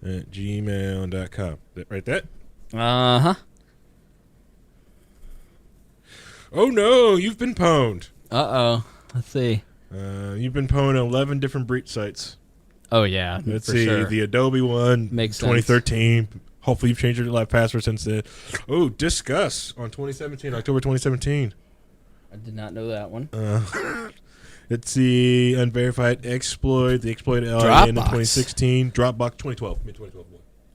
at gmail.com. Right that? Uh-huh. Oh no, you've been pwned. Uh-oh. Let's see. You've been pwned on 11 different breach sites. Oh, yeah. Let's for see. Sure. The Adobe one, Makes 2013. Hopefully you've changed your live password since then. Oh, Discuss on 2017, October 2017. I did not know that one. Let's see. Unverified exploit. The exploit in 2016. Dropbox 2012. Mid-2012 one.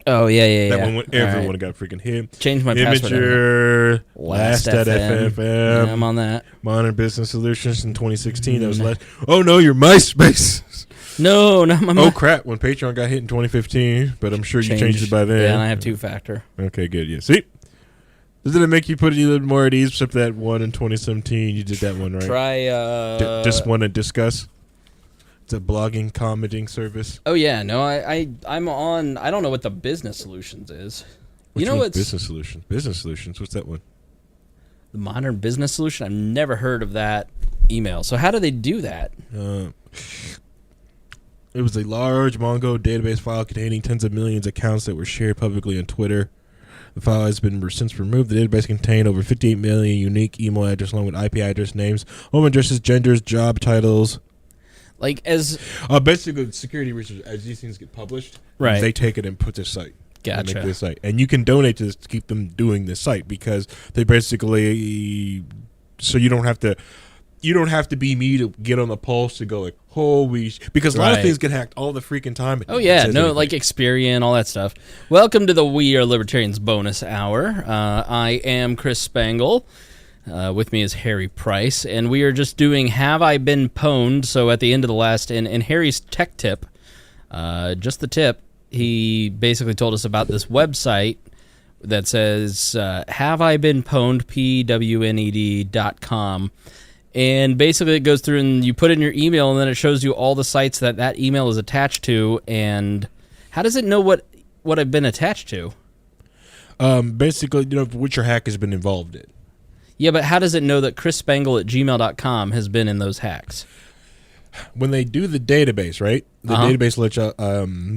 Oh, yeah. That one when everyone right. got freaking hit. Change my password. Imager. Last at FFM. Yeah, I'm on that. Modern Business Solutions in 2016. That was last. Oh, no, your MySpace. No, not my Oh, crap. When Patreon got hit in 2015, but I'm sure you changed it by then. Yeah, and I have two-factor. Okay, good. Yeah. See? Doesn't it make you put it a little more at ease, except that one in 2017? You did that one, right? Try, Just want to discuss? It's a blogging, commenting service. Oh, yeah. No, I'm on... I don't know what the Business Solutions is. Which you know what's Business Solutions? Business Solutions. What's that one? The Modern Business Solution? I've never heard of that email. So how do they do that? It was a large Mongo database file containing tens of millions of accounts that were shared publicly on Twitter. The file has been since removed. The database contained over 58 million unique email addresses along with IP address names, home addresses, genders, job titles. Like as... basically, security research, as these things get published, right. they take it and put this site. Gotcha. Make this site. And you can donate to this to keep them doing this site because they basically... So you don't have to... You don't have to be me to get on the pulse to go like, holy... Because a lot of things get hacked all the freaking time. Oh, yeah. No, like Experian, all that stuff. Welcome to the We Are Libertarians bonus hour. I am Chris Spangle. With me is Harry Price. And we are just doing Have I Been Pwned? So at the end of the last... And Harry's tech tip, just the tip, he basically told us about this website that says Have I Been Pwned? PWNED.com. And basically it goes through and you put in your email and then it shows you all the sites that email is attached to. And how does it know what I've been attached to? Basically, you know, which your hack has been involved in. Yeah, but how does it know that chrisspangle@gmail.com has been in those hacks? When they do the database, right? The database lets you,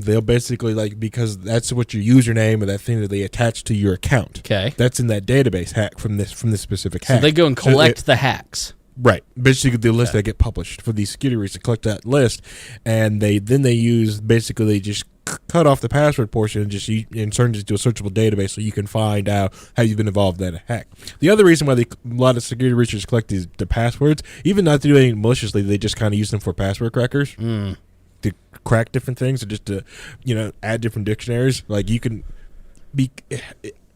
they'll basically like, because that's what your username or that thing that they attach to your account. Okay. That's in that database hack from this specific hack. So they go and collect the hacks. Right. Basically, the list that get published for these security reasons, collect that list, and they use basically they just cut off the password portion and just turn it into a searchable database so you can find out how you've been involved in a hack. The other reason why a lot of security researchers collect the passwords, even not to do anything maliciously, they just kind of use them for password crackers to crack different things or just to add different dictionaries. Like you can be.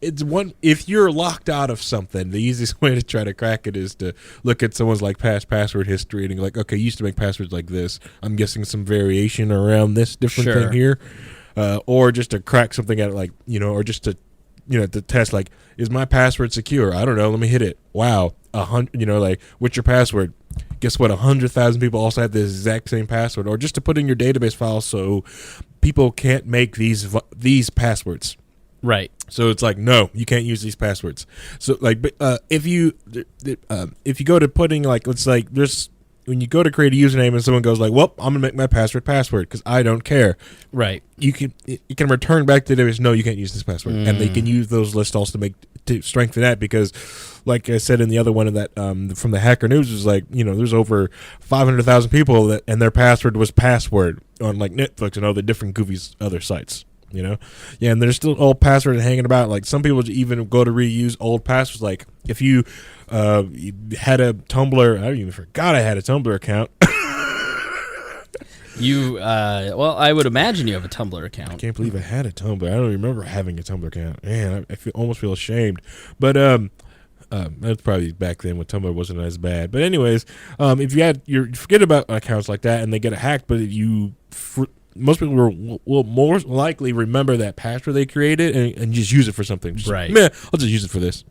It's one, if you're locked out of something, the easiest way to try to crack it is to look at someone's like past password history and like, okay, you used to make passwords like this. I'm guessing some variation around this different thing here, or just to crack something at like or just to to test like, is my password secure? I don't know. Let me hit it. Wow, 100. Like, what's your password? Guess what? 100,000 people also have the exact same password, or just to put in your database file so people can't make these passwords. Right. So it's like, no, you can't use these passwords. So like, if you go to putting like, it's like there's when you go to create a username and someone goes like, well, I'm gonna make my password because I don't care. Right. You can return back to the no, you can't use this password, and they can use those lists also to strengthen that because, like I said in the other one of that from the Hacker News was like there's over 500,000 people and their password was password on like Netflix and all the different goofy other sites. Yeah, and there's still old passwords hanging about. Like some people even go to reuse old passwords. Like if you had a Tumblr, I even forgot I had a Tumblr account. Well, I would imagine you have a Tumblr account. I can't believe I had a Tumblr. I don't remember having a Tumblr account. Man, I almost feel ashamed. But that's probably back then when Tumblr wasn't as bad. But anyways, if you forget about accounts like that and they get hacked, but most people will more likely remember that password they created and just use it for something. Right. Meh, I'll just use it for this.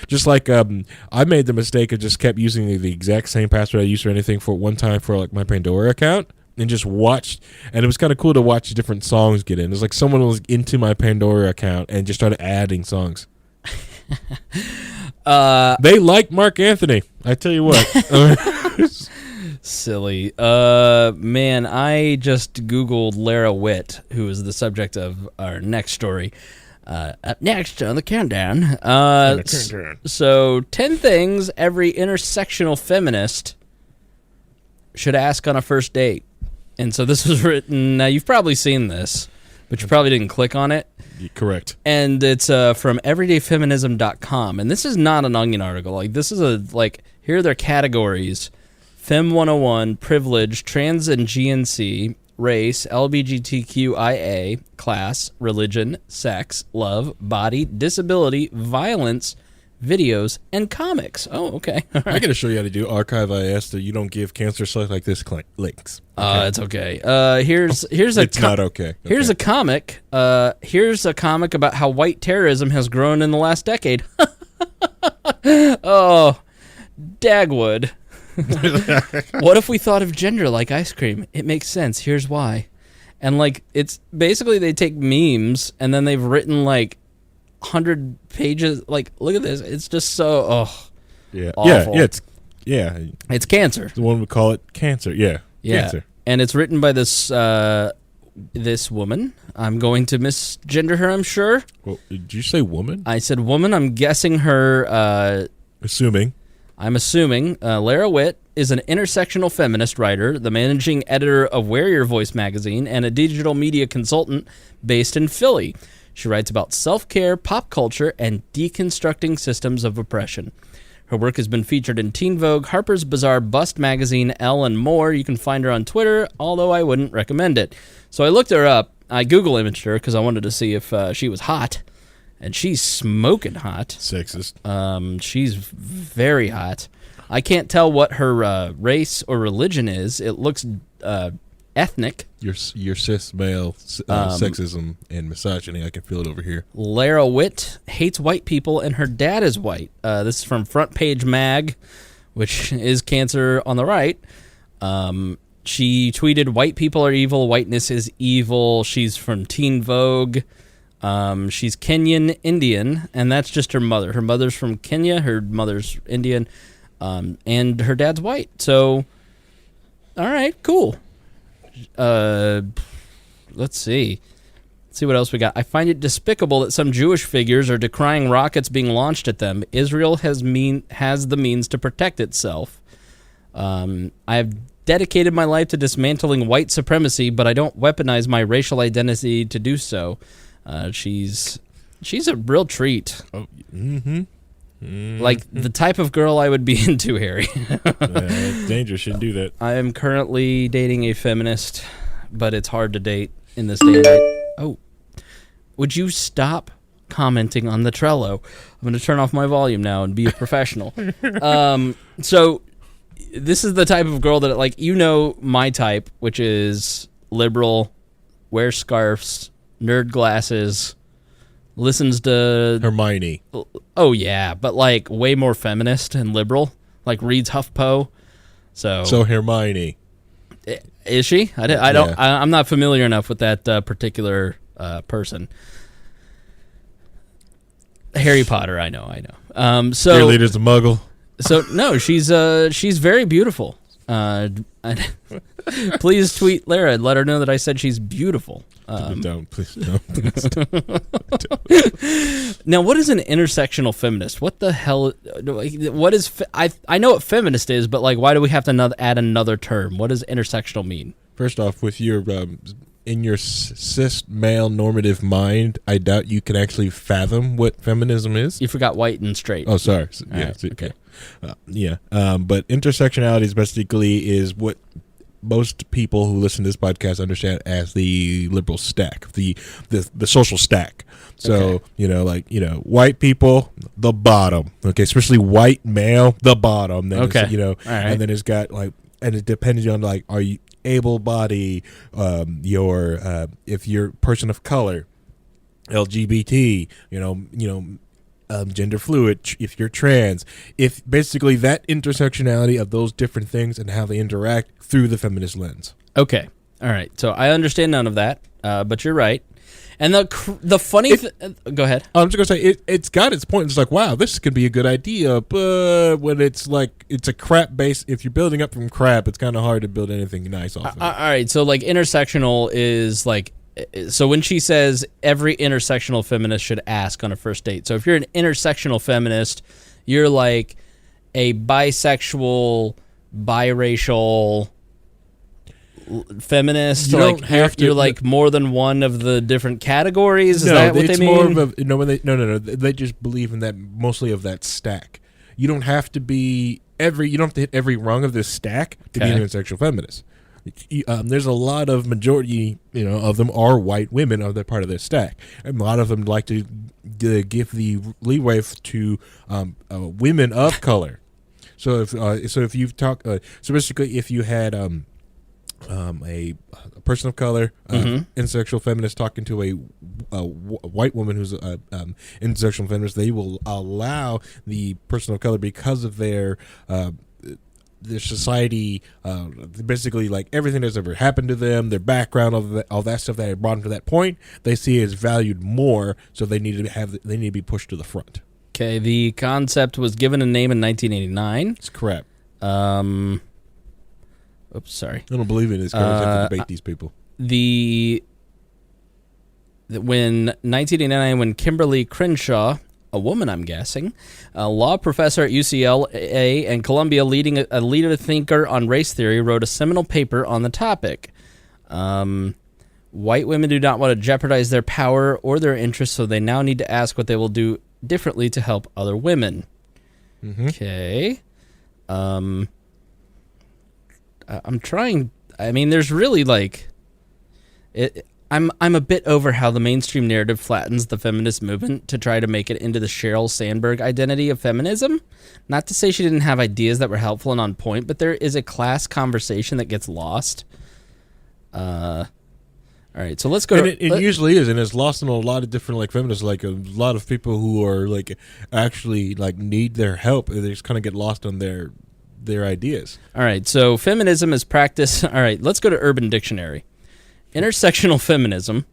Just like I made the mistake of just kept using the exact same password I used for anything for one time for like my Pandora account and just watched. And it was kind of cool to watch different songs get in. It was like someone was into my Pandora account and just started adding songs. They like Mark Anthony. I tell you what. Silly. Man, I just Googled Lara Witt, who is the subject of our next story. Up next on the countdown. So, 10 things every intersectional feminist should ask on a first date. And so this was written, now you've probably seen this, but you probably didn't click on it. Correct. And it's from everydayfeminism.com. And this is not an Onion article. Like, this is here are their categories: Fem 101, privilege, trans and GNC, race, LGBTQIA, class, religion, sex, love, body, disability, violence, videos, and comics. Oh, okay. All right. I got to show you how to do archive IS so you don't give cancer stuff like this links. Okay. It's okay. Here's it's not okay. Here's a comic. Here's a comic about how white terrorism has grown in the last decade. Oh, Dagwood. What if we thought of gender like ice cream? It makes sense. Here's why. And it's basically they take memes and then they've written 100 pages. Look at this. It's just so awful. It's cancer. The one we call it cancer. Yeah. Cancer. And it's written by this woman. I'm going to misgender her, I'm sure. Well, did you say woman? I said woman. I'm guessing her. I'm assuming Lara Witt is an intersectional feminist writer, the managing editor of Wear Your Voice magazine, and a digital media consultant based in Philly. She writes about self-care, pop culture, and deconstructing systems of oppression. Her work has been featured in Teen Vogue, Harper's Bazaar, Bust Magazine, Elle, and more. You can find her on Twitter, although I wouldn't recommend it. So I looked her up. I Google imaged her because I wanted to see if she was hot. And she's smoking hot. Sexist. She's very hot. I can't tell what her race or religion is. It looks ethnic. Your cis male sexism and misogyny. I can feel it over here. Lara Witt hates white people, and her dad is white. This is from Front Page Mag, which is cancer on the right. She tweeted, "White people are evil. Whiteness is evil." She's from Teen Vogue. She's Kenyan Indian, and that's just her mother. Her mother's from Kenya. Her mother's Indian, and her dad's white. So, all right, cool. Let's see what else we got. I find it despicable that some Jewish figures are decrying rockets being launched at them. Israel has the means to protect itself. I have dedicated my life to dismantling white supremacy, but I don't weaponize my racial identity to do so. She's a real treat. Oh, mm-hmm. Like the type of girl I would be into, Harry. It's dangerous. Shouldn't do that. I am currently dating a feminist, but it's hard to date in this day and age. Oh, would you stop commenting on the Trello? I'm going to turn off my volume now and be a professional. So this is the type of girl that, my type, which is liberal, wears scarves, nerd glasses, listens to Hermione. Oh yeah, but way more feminist and liberal. Reads HuffPo. So Hermione. Is she? I'm not familiar enough with that particular person. Harry Potter, I know. So Your leader's a muggle. So no, she's very beautiful. Please tweet Lara and let her know that I said she's beautiful. Please don't. Now, what is an intersectional feminist? What the hell? What is? I know what feminist is, but why do we have to add another term? What does intersectional mean? First off, with your in your cis male normative mind, I doubt you can actually fathom what feminism is. You forgot white and straight. Oh, sorry. Okay. But intersectionality is basically what most people who listen to this podcast understand as the liberal stack, the social stack. So, okay. White people, the bottom. Okay, especially white male, the bottom. Then okay. All right. And then it's got and it depends on are you able-bodied, if you're a person of color, LGBT, gender fluid, if you're trans, if basically that intersectionality of those different things and how they interact through the feminist lens. Okay. All right. So I understand none of that, but you're right. And the funny go ahead. I'm just gonna say it's got its point. It's like, wow, this could be a good idea, but when it's like it's a crap base, if you're building up from crap, it's kind of hard to build anything nice off of it. All right, so like intersectional is like, so when she says every intersectional feminist should ask on a first date. So if you're an intersectional feminist, you're like a bisexual, biracial feminist. You don't have to. You're like more than one of the different categories. Is that what they mean? More of a, no. They just believe in that, mostly of that stack. You don't have to be you don't have to hit every rung of this stack to be an intersectional feminist. There's a lot of majority, of them are white women, are that part of their stack, and a lot of them like to give the leeway to women of color. So if you talk, so basically, if you had a person of color, intersectional feminist talking to a white woman who's intersectional feminist, they will allow the person of color, because of their society, basically like everything that's ever happened to them, their background, all that stuff that had brought them to that point, they see it as valued more, so they need to be pushed to the front. Okay, the concept was given a name in 1989. It's crap. Oops, sorry. I don't believe in this. I have to debate these people. When 1989, when Kimberly Crenshaw, a woman, I'm guessing, a law professor at UCLA and Columbia, leading a leader thinker on race theory, wrote a seminal paper on the topic. White women do not want to jeopardize their power or their interests, so they now need to ask what they will do differently to help other women. Okay. I'm trying. I mean, there's really like it. I'm a bit over how the mainstream narrative flattens the feminist movement to try to make it into the Sheryl Sandberg identity of feminism. Not to say she didn't have ideas that were helpful and on point, but there is a class conversation that gets lost. All right, so let's go. And it usually is, and it's lost in a lot of different like feminists. Like a lot of people who are like actually like need their help, they just kind of get lost on their ideas. All right, so feminism is practice. All right, let's go to Urban Dictionary. Intersectional feminism.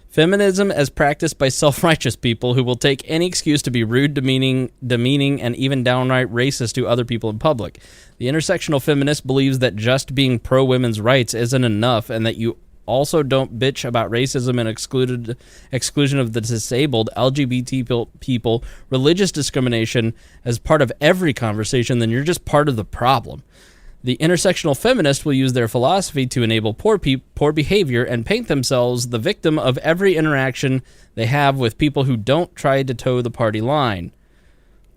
Feminism as practiced by self-righteous people who will take any excuse to be rude, demeaning, and even downright racist to other people in public. The intersectional feminist believes that just being pro-women's rights isn't enough, and that you also don't bitch about racism and exclusion of the disabled, LGBT people, religious discrimination as part of every conversation, then you're just part of the problem. The intersectional feminist will use their philosophy to enable poor behavior and paint themselves the victim of every interaction they have with people who don't try to toe the party line.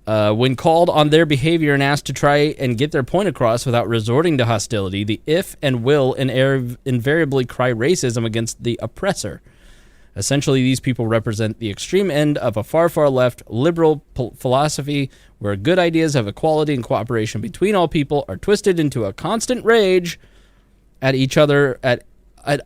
When called on their behavior and asked to try and get their point across without resorting to hostility, the if and will invariably cry racism against the oppressor. Essentially, these people represent the extreme end of a far, far left liberal philosophy where good ideas of equality and cooperation between all people are twisted into a constant rage at each other, at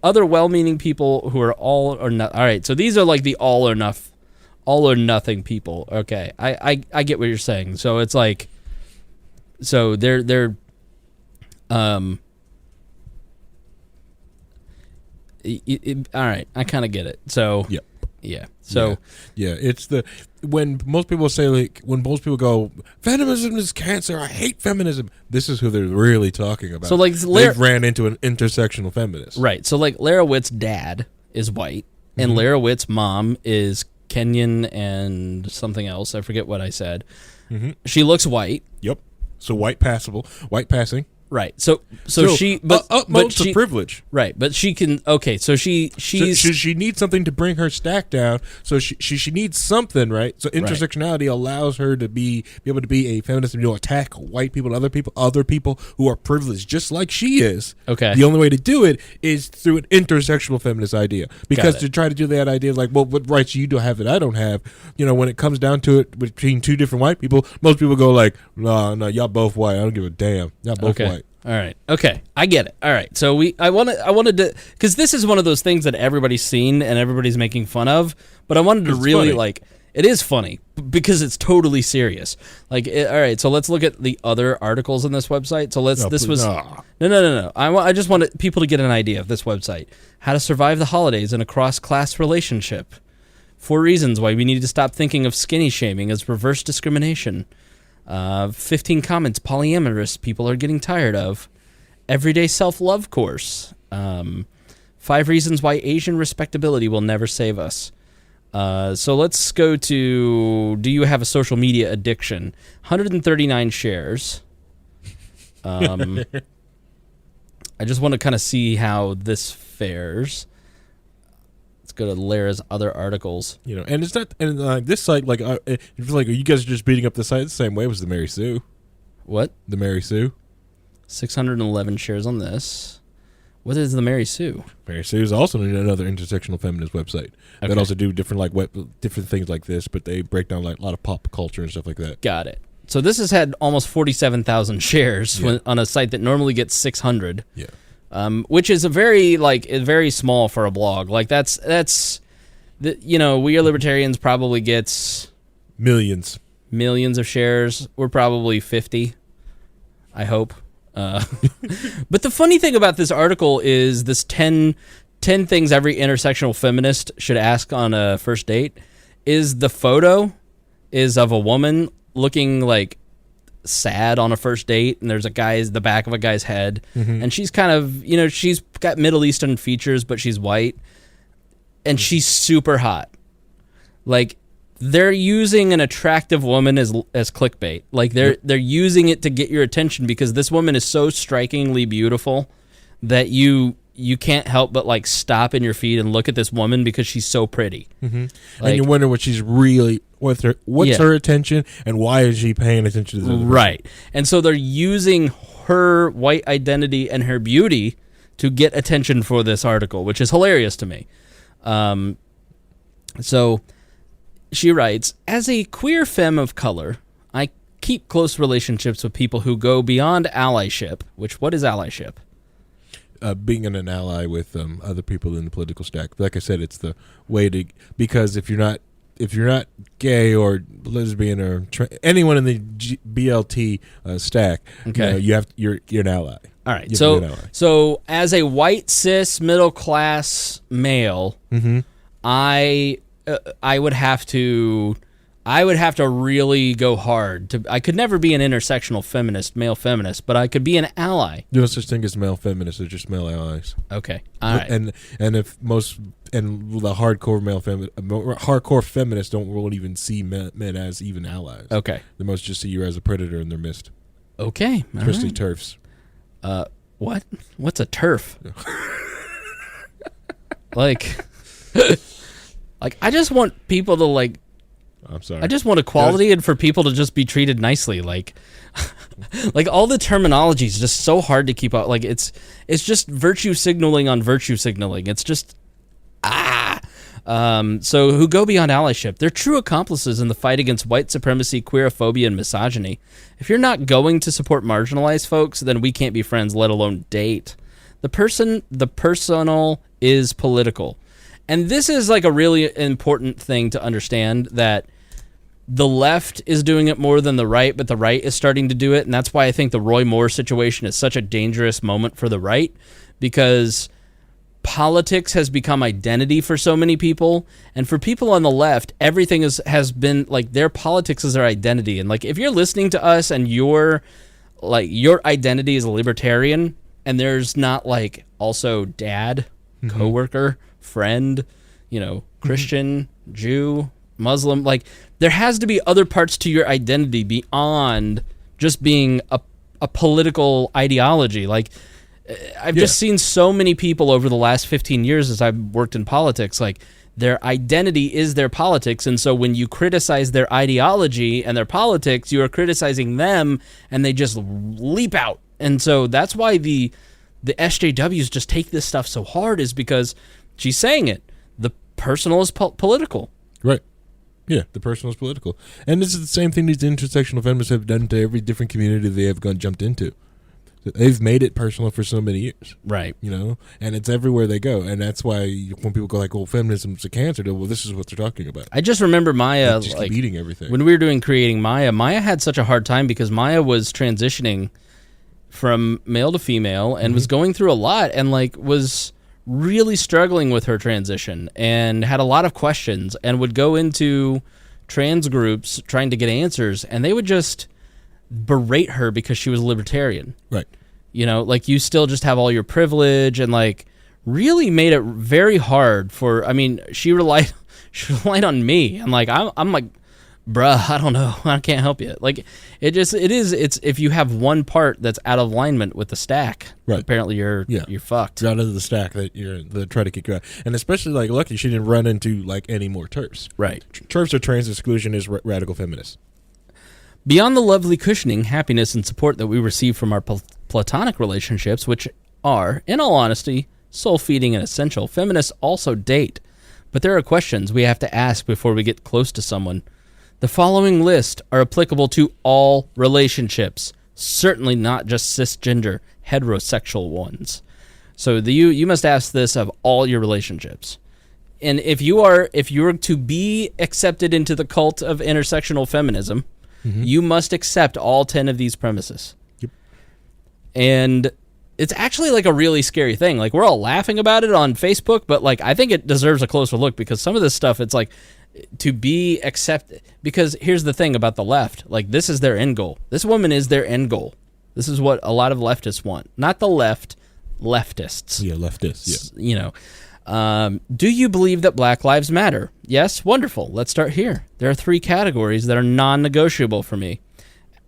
other well-meaning people who are all or not. All right, so these are like the all or nothing people. Okay, I get what you're saying. So it's like, so they're all right, I kind of get it. So yep. Yeah. So yeah, it's when most people say, like, when most people go, feminism is cancer, I hate feminism, this is who they're really talking about. So like they've ran into an intersectional feminist. Right. So like Lara Witt's dad is white, and Lara Witt's mom is Kenyan and something else. I forget what I said. She looks white. Yep. So white passing. Right. So she utmost of privilege. Right. But she can so she needs something to bring her stack down. So she needs something, right? So intersectionality allows her to be able to be a feminist and attack white people and other people who are privileged just like she is. Okay. The only way to do it is through an intersectional feminist idea. Because to try to do that idea like, well, what rights you do have that I don't have, when it comes down to it between two different white people, most people go like, no, y'all both white. I don't give a damn. Y'all both white. All right. Okay. I get it. All right. So I wanted to, because this is one of those things that everybody's seen and everybody's making fun of, but I wanted to really funny. It is funny because it's totally serious. Like, all right, so let's look at the other articles on this website. So No. I just wanted people to get an idea of this website. How to survive the holidays in a cross-class relationship. 4 reasons why we need to stop thinking of skinny shaming as reverse discrimination. 15 comments polyamorous people are getting tired of. Everyday self-love course. 5 reasons why Asian respectability will never save us. So let's go to, do you have a social media addiction? 139 shares. I just want to kind of see how this fares. Let's go to Lara's other articles. And it's not, and this site, it's like, you guys are just beating up the site the same way as the Mary Sue. What? The Mary Sue. 611 shares on this. What is the Mary Sue? Mary Sue is also another intersectional feminist website that also do different different things like this, but they break down like a lot of pop culture and stuff like that. Got it. So this has had almost 47,000 shares on a site that normally gets 600. Yeah. Which is very small for a blog. Like We Are Libertarians probably gets millions of shares. We're probably 50, I hope. But the funny thing about this article is this 10 things every intersectional feminist should ask on a first date is the photo is of a woman looking like sad on a first date, and there's the back of a guy's head, and she's kind of, she's got Middle Eastern features, but she's white, and she's super hot. Like, they're using an attractive woman as clickbait. Like, they're using it to get your attention because this woman is so strikingly beautiful that you can't help but like stop in your feet and look at this woman because she's so pretty. And you wonder what she's really what's her attention and why is she paying attention to this other person? Right. And so they're using her white identity and her beauty to get attention for this article, which is hilarious to me. So she writes, as a queer femme of color, I keep close relationships with people who go beyond allyship, what is allyship? Being an ally with other people in the political stack. Like I said, it's the way to, because if you're not gay or lesbian or anyone in the BLT stack, okay, you're an ally. All right. So as a white cis middle class male, I would have to really go hard. I could never be an intersectional male feminist, but I could be an ally. There's no such thing as male feminists; they're just male allies. Okay, all right. And if the hardcore feminists won't even see men as even allies. Okay, they most just see you as a predator in their midst. Okay, especially TERFs. What? What's a TERF? like I just want people to I'm sorry. I just want equality and for people to just be treated nicely. Like all the terminology is just so hard to keep up. Like it's just virtue signaling on virtue signaling. It's just so who go beyond allyship. They're true accomplices in the fight against white supremacy, queerophobia, and misogyny. If you're not going to support marginalized folks, then we can't be friends, let alone date. The personal is political. And this is like a really important thing to understand, that the left is doing it more than the right, but the right is starting to do it. And that's why I think the Roy Moore situation is such a dangerous moment for the right, because politics has become identity for so many people. And for people on the left, everything has been like their politics is their identity. And like, if you're listening to us and your identity is a libertarian, and there's not like also dad, coworker, friend, Christian, Jew, Muslim, like there has to be other parts to your identity beyond just being a political ideology. Like I've just seen so many people over the last 15 years as I've worked in politics, like their identity is their politics. And so when you criticize their ideology and their politics, you are criticizing them, and they just leap out. And so that's why the SJWs just take this stuff so hard, is because she's saying it. The personal is political. Right. Yeah, the personal is political. And this is the same thing these intersectional feminists have done to every different community they have jumped into. They've made it personal for so many years. Right. You know, and it's everywhere they go. And that's why when people go like, well, feminism's a cancer, well, this is what they're talking about. I just remember Maya, just keep eating everything. When we were creating Maya had such a hard time because Maya was transitioning from male to female and was going through a lot and like was really struggling with her transition and had a lot of questions and would go into trans groups trying to get answers, and they would just berate her because she was a libertarian. Right. You know, like, you still just have all your privilege, and like really made it very hard for, I mean, she relied on me. And like, I'm like, bruh, I don't know. I can't help you. Like, it's if you have one part that's out of alignment with the stack, right, apparently you're fucked. You're out of the stack that try to kick you out. And especially, like, lucky she didn't run into, like, any more TERFs. Right. TERFs are trans exclusionist radical feminists. Beyond the lovely cushioning, happiness, and support that we receive from our platonic relationships, which are, in all honesty, soul-feeding and essential, feminists also date. But there are questions we have to ask before we get close to someone. The following list are applicable to all relationships, certainly not just cisgender, heterosexual ones. So you must ask this of all your relationships. And if you're to be accepted into the cult of intersectional feminism, you must accept all 10 of these premises. Yep. And it's actually like a really scary thing. Like, we're all laughing about it on Facebook, but like, I think it deserves a closer look, because some of this stuff, it's like, to be accepted, because here's the thing about the left, like, this is their end goal. This woman is their end goal. This is what a lot of leftists want. Not the leftists. Yeah, leftists, yeah. You know. Do you believe that Black Lives Matter? Yes? Wonderful. Let's start here. There are 3 categories that are non-negotiable for me.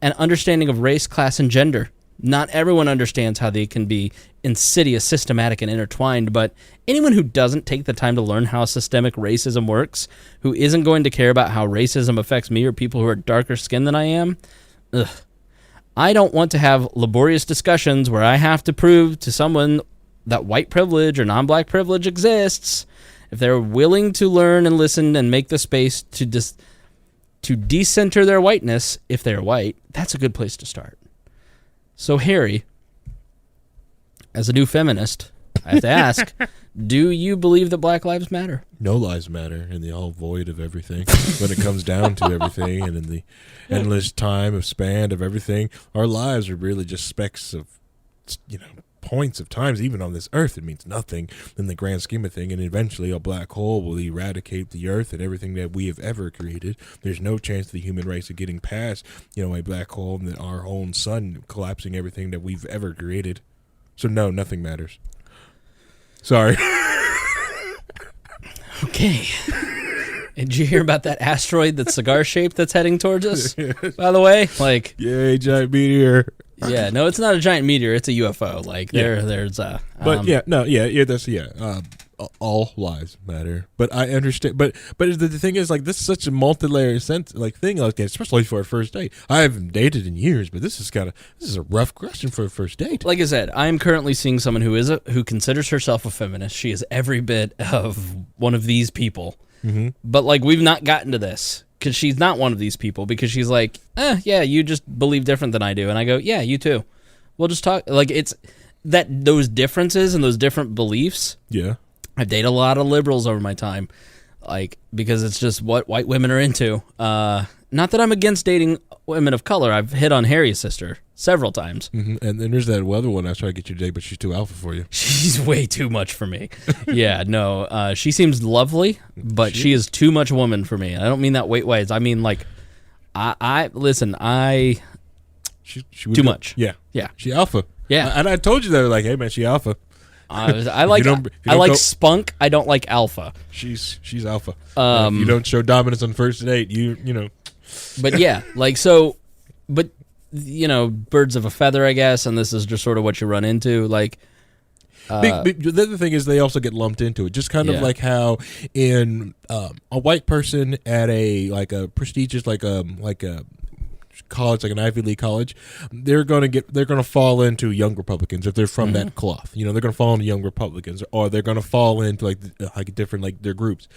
An understanding of race, class, and gender. Not everyone understands how they can be insidious, systematic, and intertwined, but anyone who doesn't take the time to learn how systemic racism works, who isn't going to care about how racism affects me or people who are darker skinned than I am, I don't want to have laborious discussions where I have to prove to someone that white privilege or non-black privilege exists. If they're willing to learn and listen and make the space to decenter their whiteness, if they're white, that's a good place to start. So, Harry, as a new feminist, I have to ask, do you believe that Black Lives Matter? No lives matter in the all void of everything. When it comes down to everything, and in the endless time of span of everything, our lives are really just specks of, points of times. Even on this earth, it means nothing in the grand scheme of thing, and eventually a black hole will eradicate the earth and everything that we have ever created. There's no chance of the human race of getting past, a black hole and our own sun collapsing everything that we've ever created. So no, nothing matters. Sorry. Okay. Did you hear about that asteroid that's cigar-shaped that's heading towards us, by the way? Like, yay, giant meteor. Yeah, no, it's not a giant meteor. It's a UFO. Like, there's a... all lives matter. But I understand. But the thing is, like, this is such a multi-layered thing, like, especially for a first date. I haven't dated in years, but this is a rough question for a first date. Like I said, I am currently seeing someone who considers herself a feminist. She is every bit of one of these people. Mm-hmm. But, like, we've not gotten to this. Because she's not one of these people, because she's like, yeah, you just believe different than I do. And I go, yeah, you too. We'll just talk. Like, it's that those differences and those different beliefs. Yeah. I've dated a lot of liberals over my time, like, because it's just what white women are into. Not that I'm against dating women of color. I've hit on Harry's sister several times. Mm-hmm. And then there's that other one I was trying to get you to date, but she's too alpha for you. She's way too much for me. Yeah, no. She seems lovely, but she is too much woman for me. I don't mean that weight-wise. I mean, like, She too much. Yeah. Yeah. She alpha. Yeah. And I told you that, like, hey, man, she alpha. I like spunk. I don't like alpha. She's alpha. If you don't show dominance on first date, you know. But yeah, like, so, but birds of a feather, I guess, and this is just sort of what you run into. Like, the other thing is they also get lumped into it, just kind of like how in a white person at a prestigious like a college, like an Ivy League college, they're going to fall into young Republicans if they're from that cloth. They're going to fall into young Republicans, or they're going to fall into like different, like, their groups.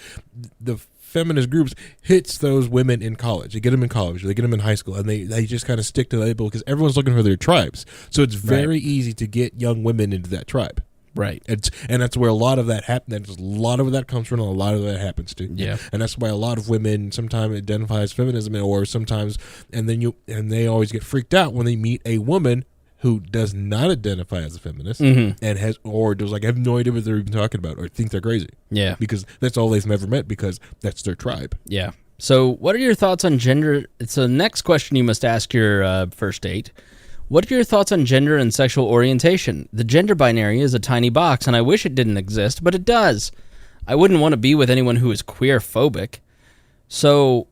The feminist groups hits those women in college. They get them in college, they get them in high school, and they just kind of stick to the label because everyone's looking for their tribes. So it's very easy to get young women into that tribe. Right. And that's where a lot of that happens. A lot of that comes from, and a lot of that happens to. Yeah. And that's why a lot of women sometimes identify as feminism, or sometimes, and they always get freaked out when they meet a woman who does not identify as a feminist and has, or does, like, have no idea what they're even talking about, or think they're crazy. Yeah. Because that's all they've ever met, because that's their tribe. Yeah. So what are your thoughts on gender? It's the next question you must ask your first date. What are your thoughts on gender and sexual orientation? The gender binary is a tiny box, and I wish it didn't exist, but it does. I wouldn't want to be with anyone who is queer-phobic. So,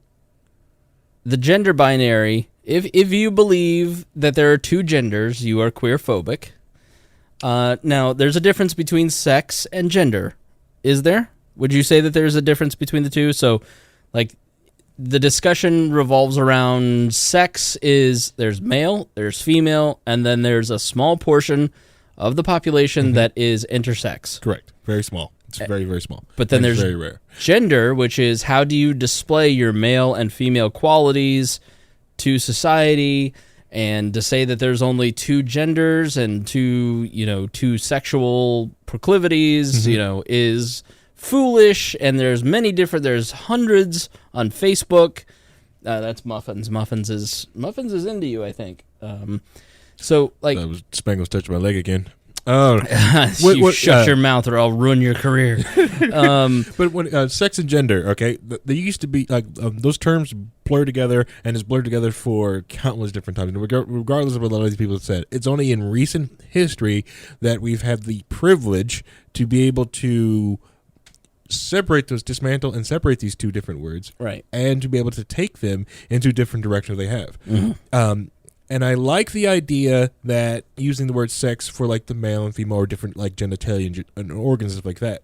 the gender binary, if you believe that there are two genders, you are queer-phobic. Now, there's a difference between sex and gender. Is there? Would you say that there's a difference between the two? So, like, the discussion revolves around sex is there's male, there's female, and then there's a small portion of the population that is intersex. Correct. Very small. It's very, very small. But then there's very rare. Gender, which is how do you display your male and female qualities to society, and to say that there's only two genders and two sexual proclivities, is foolish. And there's hundreds on Facebook. That's Muffins. Muffins is into you, I think. So, like, that was Spangle's touching my leg again. Oh, shut your mouth, or I'll ruin your career. But when sex and gender, okay, they used to be like those terms blur together, and it's blurred together for countless different times. Regardless of what a lot of these people have said, it's only in recent history that we've had the privilege to be able to dismantle and separate these two different words, right, and to be able to take them into different directions they have. And I like the idea that using the word sex for, like, the male and female, or different, like, genitalia and organs, stuff like that.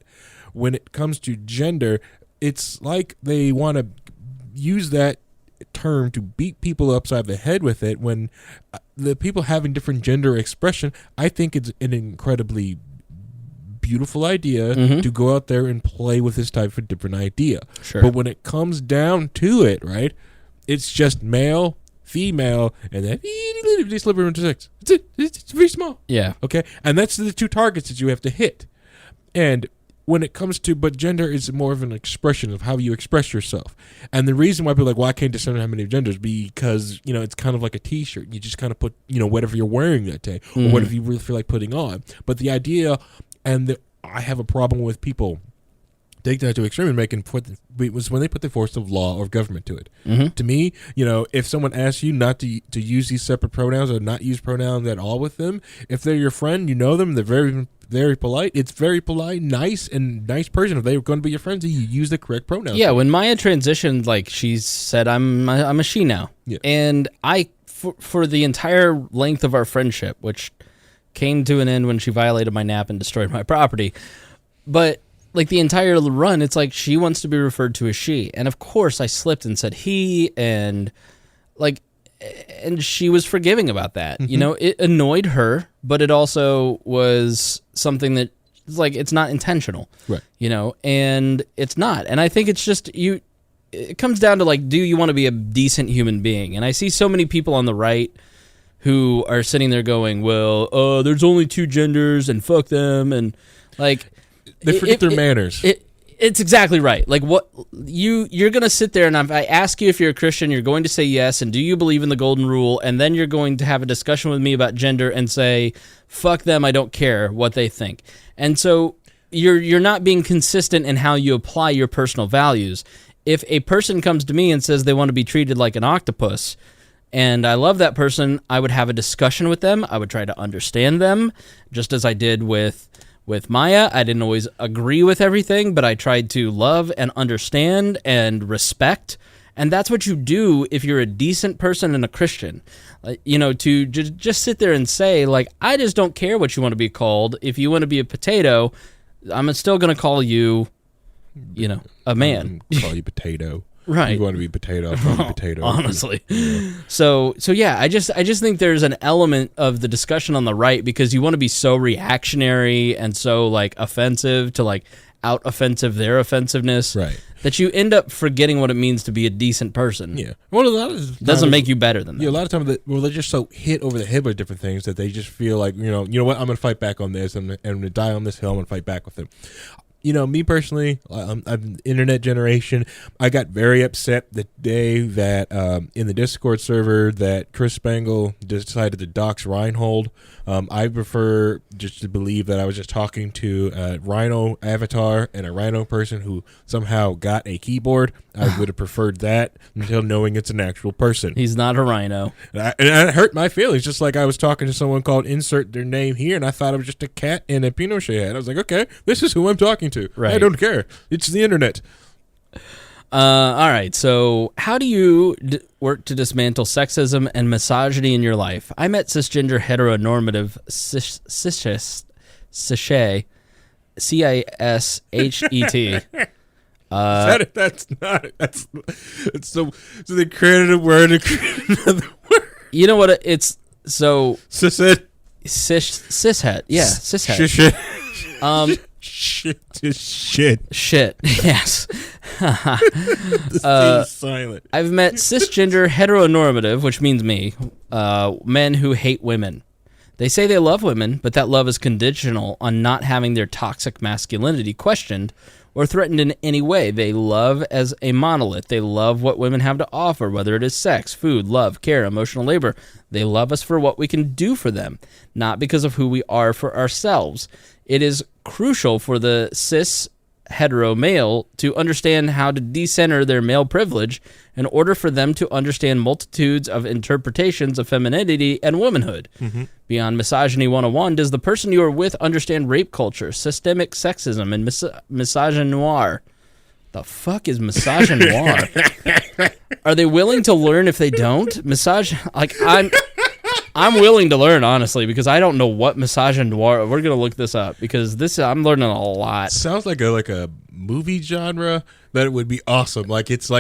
When it comes to gender, it's like they want to use that term to beat people upside the head with it, when the people having different gender expression, I think it's an incredibly beautiful idea to go out there and play with this type of different idea. Sure. But when it comes down to it, right, it's just male, female, and then they slip into sex. That's it. It's very small. Yeah. Okay? And that's the two targets that you have to hit. And when it comes to, but gender is more of an expression of how you express yourself. And the reason why people are like, well, I can't discern how many genders, because, it's kind of like a t-shirt. You just kind of put, whatever you're wearing that day, or whatever you really feel like putting on. But the idea, I have a problem with people take that to extreme and was when they put the force of law or government to it. To me, if someone asks you not to use these separate pronouns, or not use pronouns at all with them, if they're your friend, them, they're very, very polite. It's very polite, nice person. If they're going to be your friends, you use the correct pronouns. Yeah, when Maya transitioned, like, she said, I'm a she now. Yeah. And for the entire length of our friendship, which came to an end when she violated my nap and destroyed my property, but, like, the entire run, it's like she wants to be referred to as she. And of course I slipped and said he, and she was forgiving about that. It annoyed her, but it also was something that, like, it's not intentional. Right. And it's not. And I think it's just it comes down to, like, do you want to be a decent human being? And I see so many people on the right who are sitting there going, well, there's only two genders and fuck them, and, like, they forget their manners. It's exactly right. Like, what you're going to sit there, and if I ask you if you're a Christian, you're going to say yes, and do you believe in the golden rule? And then you're going to have a discussion with me about gender and say, fuck them, I don't care what they think. And so you're not being consistent in how you apply your personal values. If a person comes to me and says they want to be treated like an octopus, and I love that person, I would have a discussion with them. I would try to understand them, just as I did with Maya. I didn't always agree with everything, but I tried to love and understand and respect. And that's what you do if you're a decent person and a Christian. To just sit there and say, like, I just don't care what you want to be called. If you want to be a potato, I'm still going to call you, a man. Call you potato. Right. You want to be potato, I'll call you potato. Honestly. So yeah, I just think there's an element of the discussion on the right because you want to be so reactionary and so like offensive to like out offensive their offensiveness. Right. That you end up forgetting what it means to be a decent person. Yeah. Well, a lot of times, doesn't make you better than them. Yeah, a lot of times, they're just so hit over the head with different things that they just feel like, you know what, I'm going to fight back on this, and I'm going to die on this hill, I'm going to fight back with them. You know, me personally, I'm an internet generation. I got very upset the day that in the Discord server that Chris Spangle decided to dox Reinhold. I prefer just to believe that I was just talking to a Rhino avatar and a Rhino person who somehow got a keyboard. I would have preferred that until knowing it's an actual person. He's not a Rhino. And it hurt my feelings, just like I was talking to someone called insert their name here, and I thought it was just a cat in a Pinochet hat. I was like, okay, this is who I'm talking to. Right. I don't care. It's the internet. All right. So, how do you work to dismantle sexism and misogyny in your life? I met cisgender heteronormative cishet, CISHET. It's they created a word and created another word. You know what? It's so cishet. Cishet. Yeah, cishet. Shit. Yes. The silent. I've met cisgender heteronormative, which means me, men who hate women. They say they love women, but that love is conditional on not having their toxic masculinity questioned or threatened in any way. They love as a monolith. They love what women have to offer, whether it is sex, food, love, care, emotional labor. They love us for what we can do for them, not because of who we are for ourselves. It is crucial for the cis hetero male to understand how to decenter their male privilege in order for them to understand multitudes of interpretations of femininity and womanhood. Mm-hmm. Beyond Misogyny 101, does the person you are with understand rape culture, systemic sexism, and misogynoir? The fuck is misogynoir? Are they willing to learn if they don't? I'm willing to learn, honestly, because I don't know what misogynoir. We're gonna look this up because I'm learning a lot. Sounds like a movie genre that would be awesome. Like is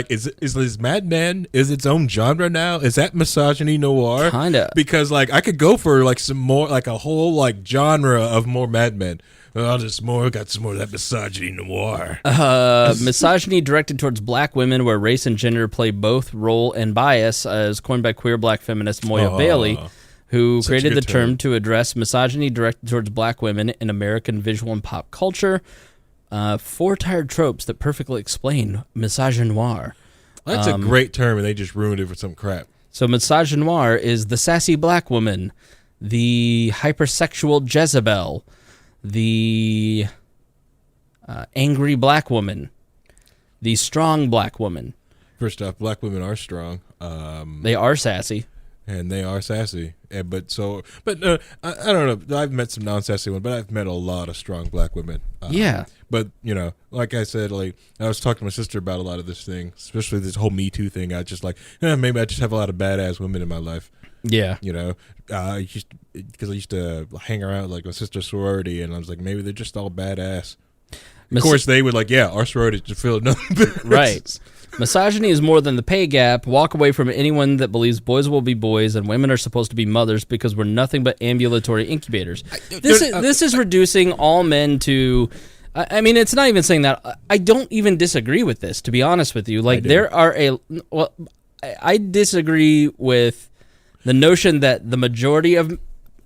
Mad Men is its own genre now? Is that misogyny noir? Kinda, because like I could go for like some more, like a whole like genre of more Mad Men. Got some more of that misogyny noir. Misogyny directed towards black women, where race and gender play both role and bias, as coined by queer black feminist Moya Bailey, who created the term to address misogyny directed towards black women in American visual and pop culture. 4 tired tropes that perfectly explain misogynoir. That's a great term, and they just ruined it for some crap. So misogynoir is the sassy black woman, the hypersexual Jezebel, the angry black woman, the strong black woman. First off, black women are strong. They are sassy. And they are sassy. I don't know. I've met some non-sassy ones, but I've met a lot of strong black women. Yeah. But, like I said, like I was talking to my sister about a lot of this thing, especially this whole Me Too thing. I was just like, maybe I just have a lot of badass women in my life. Yeah. Because I used to hang around with like my sister's sorority, and I was like, maybe they're just all badass. Of course, they would like, yeah, our sorority just filled nothing. Right. Misogyny is more than the pay gap. Walk away from anyone that believes boys will be boys and women are supposed to be mothers because we're nothing but ambulatory incubators. This is reducing all men to... I mean, it's not even saying that. I don't even disagree with this, to be honest with you. Like, I disagree with the notion that the majority of...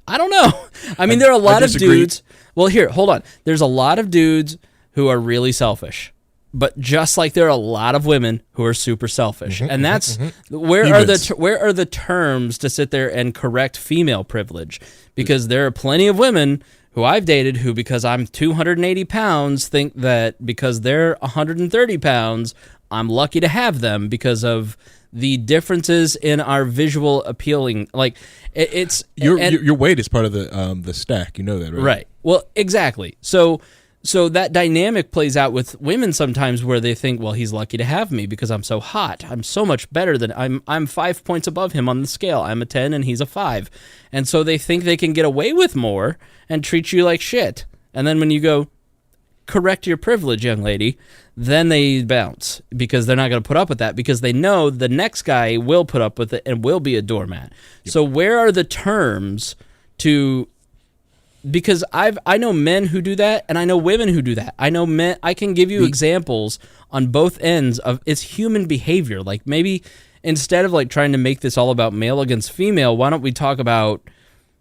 I don't know. I mean, there are a lot of dudes... Well, here, hold on. There's a lot of dudes who are really selfish. But just like there are a lot of women who are super selfish, and that's where are the terms to sit there and correct female privilege? Because there are plenty of women who I've dated who, because I'm 280 pounds, think that because they're 130 pounds, I'm lucky to have them because of the differences in our visual appealing. Like it's your weight is part of the stack. You know that, right? Right. Well, exactly. So that dynamic plays out with women sometimes where they think, well, he's lucky to have me because I'm so hot. I'm so much better than I'm 5 points above him on the scale. I'm a 10 and he's a 5. And so they think they can get away with more and treat you like shit. And then when you go, correct your privilege, young lady, then they bounce because they're not going to put up with that because they know the next guy will put up with it and will be a doormat. Yep. So where are the terms to... Because I know men who do that, and I know women who do that. I know men. I can give you examples on both ends of it's human behavior. Like maybe instead of like trying to make this all about male against female, why don't we talk about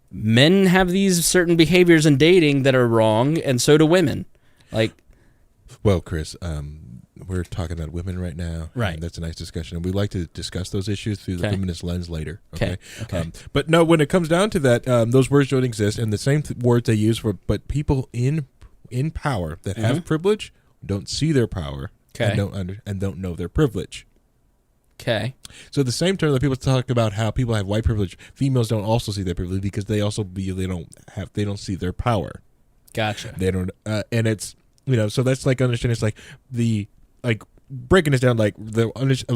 men have these certain behaviors in dating that are wrong, and so do women. Like, well, Chris, we're talking about women right now. Right. That's a nice discussion. And we'd like to discuss those issues through the feminist lens later. Okay. But no, when it comes down to that, those words don't exist. And the same words they use but people in power that have privilege don't see their power and don't know their privilege. Okay. So the same term that people talk about how people have white privilege, females don't also see their privilege because they also they don't see their power. Gotcha. They don't, and it's so that's like understanding. It's like breaking this down,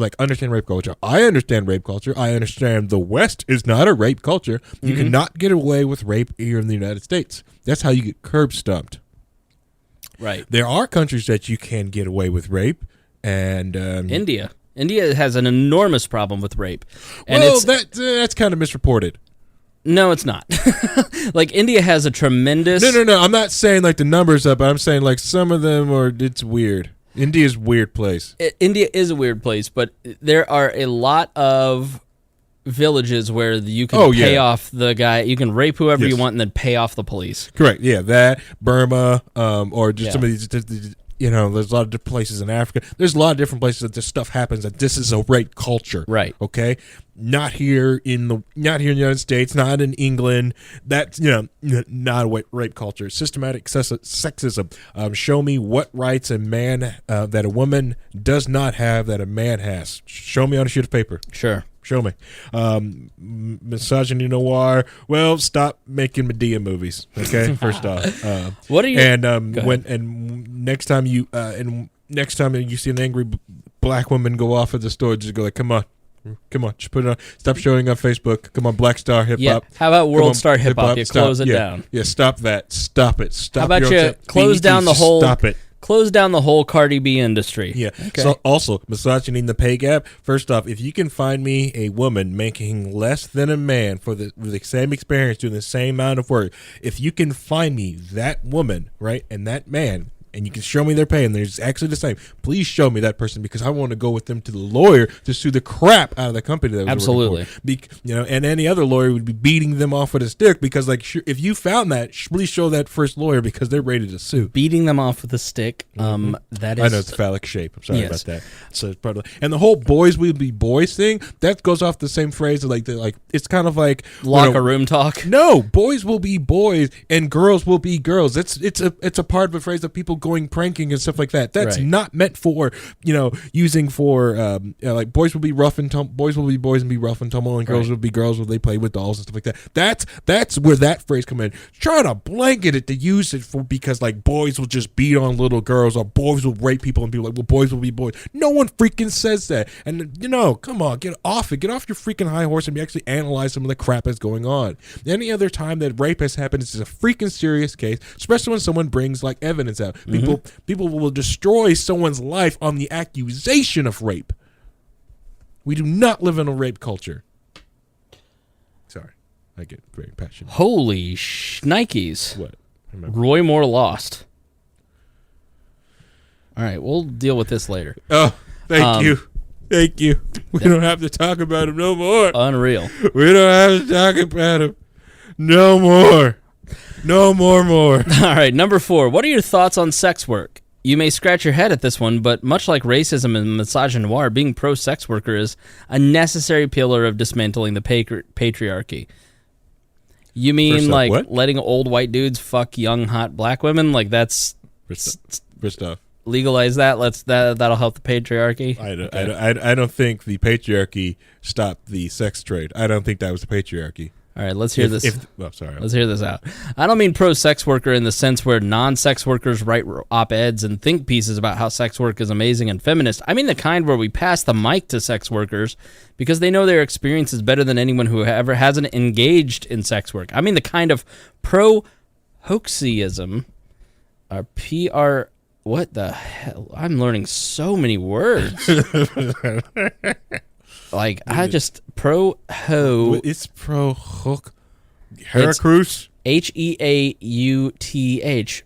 understand rape culture. I understand rape culture. I understand the West is not a rape culture. You cannot get away with rape here in the United States. That's how you get curb stomped. Right. There are countries that you can get away with rape, and India has an enormous problem with rape. And that's kind of misreported. No, it's not. Like India has a tremendous. No. I'm not saying like the numbers up. I'm saying like some of them it's weird. India's a weird place. India is a weird place, but there are a lot of villages where you can pay off the guy. You can rape whoever you want and then pay off the police. Correct. Yeah, that Burma, or just some of these. There's a lot of different places in Africa. There's a lot of different places that this stuff happens. That this is a rape culture, right? Okay, not here in the United States, not in England. That's not a rape culture. Systematic sexism. Show me what rights a man that a woman does not have that a man has. Show me on a sheet of paper. Sure. Show me. Misogyny noir. Well, stop making Medea movies. Okay, first off. What are you? And next time you see an angry black woman go off at the store, just go like, come on, just put it on. Stop showing on Facebook. Come on, Black Star Hip Hop. Yeah. How about World Star Hip Hop? You close it down. Yeah, stop that. Stop it. Stop. How about you close down the whole? Stop it. Close down the whole Cardi B industry. Yeah. Okay. So also, misogyny in the pay gap. First off, if you can find me a woman making less than a man for the same experience doing the same amount of work, if you can find me that woman, right, and that man, and you can show me their pay and they're actually the same, please show me that person because I want to go with them to the lawyer to sue the crap out of the company that was absolutely working for. And any other lawyer would be beating them off with a stick because if you found that, please show that first lawyer because they're ready to sue. Beating them off with a stick. That is. I know it's a phallic shape. I'm sorry about that. So it's part of and the whole boys will be boys thing that goes off the same phrase like it's kind of like locker room talk. No, boys will be boys and girls will be girls. It's a part of a phrase of people going pranking and stuff like that. That's not meant for using for like boys will be rough and boys will be boys and be rough and tumble, and girls will be girls when they play with dolls and stuff like that. That's where that phrase come in. Trying to blanket it to use it for because like boys will just beat on little girls or boys will rape people and be like, well, boys will be boys. No one freaking says that. And come on, get off it. Get off your freaking high horse and actually analyze some of the crap that's going on. Any other time that rape has happened, this is a freaking serious case, especially when someone brings like evidence out. People will destroy someone's life on the accusation of rape. We do not live in a rape culture. Sorry, I get very passionate. Holy Nikes. What? Roy Moore lost. All right, we'll deal with this later. Oh, thank you. Thank you. We don't have to talk about him no more. Unreal. We don't have to talk about him no more. No more. All right, number 4. What are your thoughts on sex work? You may scratch your head at this one, but much like racism and misogynoir, being pro-sex worker is a necessary pillar of dismantling the patriarchy. You mean like what? letting old white dudes fuck young hot black women? Like that's First off, legalize that. That'll help the patriarchy. I don't think the patriarchy stopped the sex trade. I don't think that was the patriarchy. All right, let's hear this. Sorry. Let's hear this out. I don't mean pro-sex worker in the sense where non-sex workers write op-eds and think pieces about how sex work is amazing and feminist. I mean the kind where we pass the mic to sex workers because they know their experience is better than anyone who ever hasn't engaged in sex work. I mean the kind of pro-hoaxism, or What the hell? I'm learning so many words. Like, I just pro-ho. It's pro-hook. Heracruz? Heauth.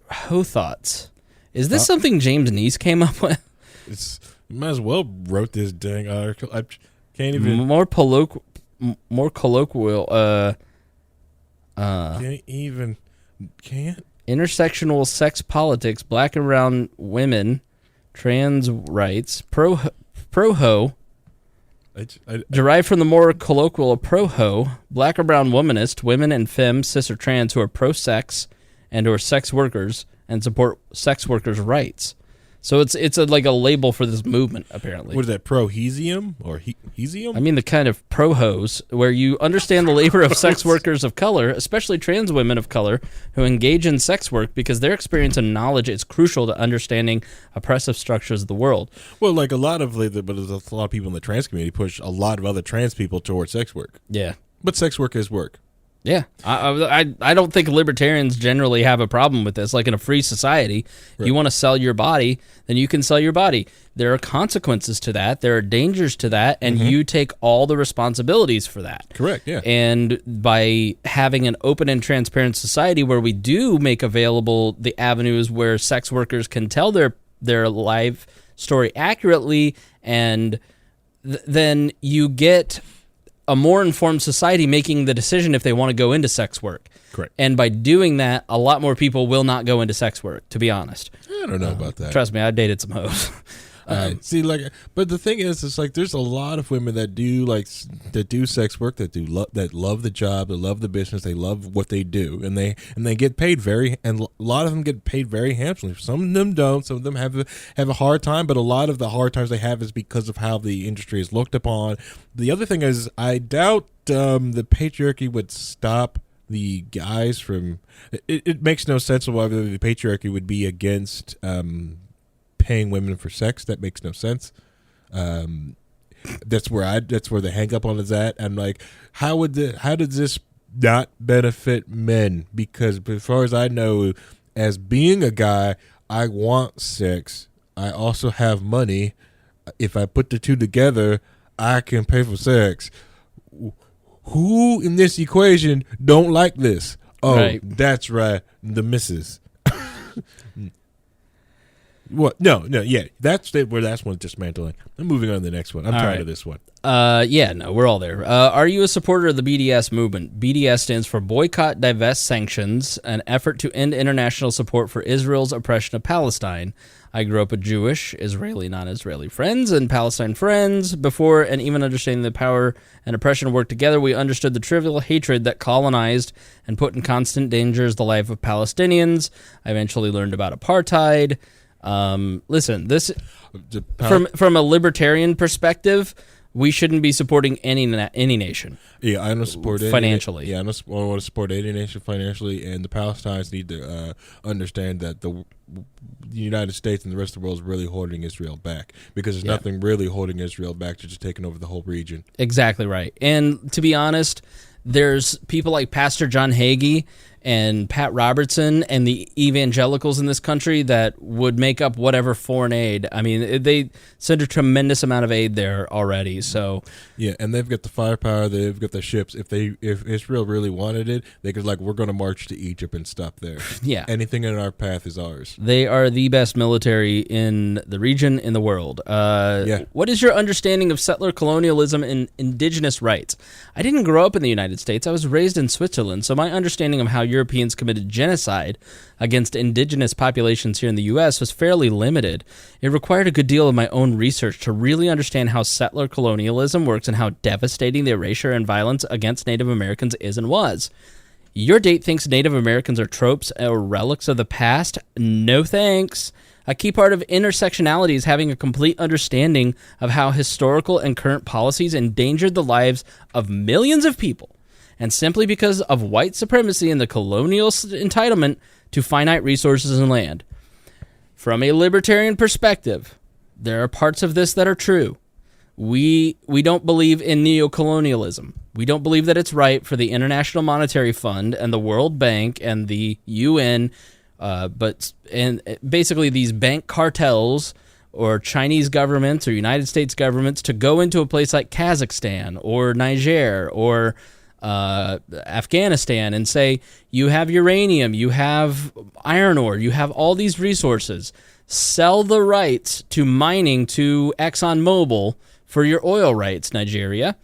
Ho thoughts. Is this something James Neese came up with? You might as well wrote this dang article. I can't even... More colloquial. Can't. Intersectional sex politics, black and brown women, trans rights, pro-ho, derived from the more colloquial pro-ho, black or brown womanist, women and femme, cis or trans who are pro-sex and or sex workers and support sex workers' rights. So it's like a label for this movement, apparently. What is that, prohesium or hesium? I mean the kind of pro-hos where you understand the labor of sex workers of color, especially trans women of color, who engage in sex work because their experience and knowledge is crucial to understanding oppressive structures of the world. Well, like but there's a lot of people in the trans community push a lot of other trans people towards sex work. Yeah. But sex work is work. Yeah, I don't think libertarians generally have a problem with this. Like in a free society, right. You want to sell your body, then you can sell your body. There are consequences to that. There are dangers to that, and you take all the responsibilities for that. Correct, yeah. And by having an open and transparent society where we do make available the avenues where sex workers can tell their life story accurately, and then you get a more informed society making the decision if they want to go into sex work. Correct. And by doing that, a lot more people will not go into sex work, to be honest. I don't know about that. Trust me, I dated some hoes. See, but the thing is, it's like there's a lot of women that do sex work, that love the job, that love the business, they love what they do, and they get paid and a lot of them get paid very handsomely. Some of them don't. Some of them have a hard time, but a lot of the hard times they have is because of how the industry is looked upon. The other thing is, I doubt the patriarchy would stop the guys from. It makes no sense why the patriarchy would be against. Paying women for sex. That makes no sense. That's where the hang up on is at. I'm like, how does this not benefit men? Because as far as I know, as being a guy, I want sex. I also have money. If I put the two together, I can pay for sex. Who in this equation don't like this? Oh, right. That's right. The missus. What? No, yeah. That's one dismantling. I'm moving on to the next one. I'm tired of this one. No, we're all there. Are you a supporter of the BDS movement? BDS stands for Boycott, Divest, Sanctions, an effort to end international support for Israel's oppression of Palestine. I grew up with Jewish, Israeli, non-Israeli friends, and Palestine friends. Before and even understanding the power and oppression work together, we understood the trivial hatred that colonized and put in constant danger the life of Palestinians. I eventually learned about apartheid. Listen, this from a libertarian perspective, we shouldn't be supporting any nation. Yeah, I don't support financially. I don't want to support any nation financially, and the Palestinians need to understand that the United States and the rest of the world is really holding Israel back, because there's nothing really holding Israel back to just taking over the whole region. Exactly right. And to be honest, there's people like Pastor John Hagee and Pat Robertson and the evangelicals in this country that would make up whatever foreign aid. I mean, they send a tremendous amount of aid there already. So yeah, and they've got the firepower. They've got the ships. If Israel really wanted it, they could we're going to march to Egypt and stop there. Yeah, anything in our path is ours. They are the best military in the region, in the world. What is your understanding of settler colonialism and indigenous rights? I didn't grow up in the United States. I was raised in Switzerland, so my understanding of how Europeans committed genocide against indigenous populations here in the U.S. was fairly limited. It required a good deal of my own research to really understand how settler colonialism works and how devastating the erasure and violence against Native Americans is and was. Your date thinks Native Americans are tropes or relics of the past? No thanks. A key part of intersectionality is having a complete understanding of how historical and current policies endangered the lives of millions of people, and simply because of white supremacy and the colonial entitlement to finite resources and land. From a libertarian perspective, there are parts of this that are true. We don't believe in neocolonialism. We don't believe that it's right for the International Monetary Fund and the World Bank and the UN But basically these bank cartels or Chinese governments or United States governments to go into a place like Kazakhstan or Niger or Afghanistan and say, you have uranium, you have iron ore, you have all these resources. Sell the rights to mining to ExxonMobil for your oil rights, Nigeria,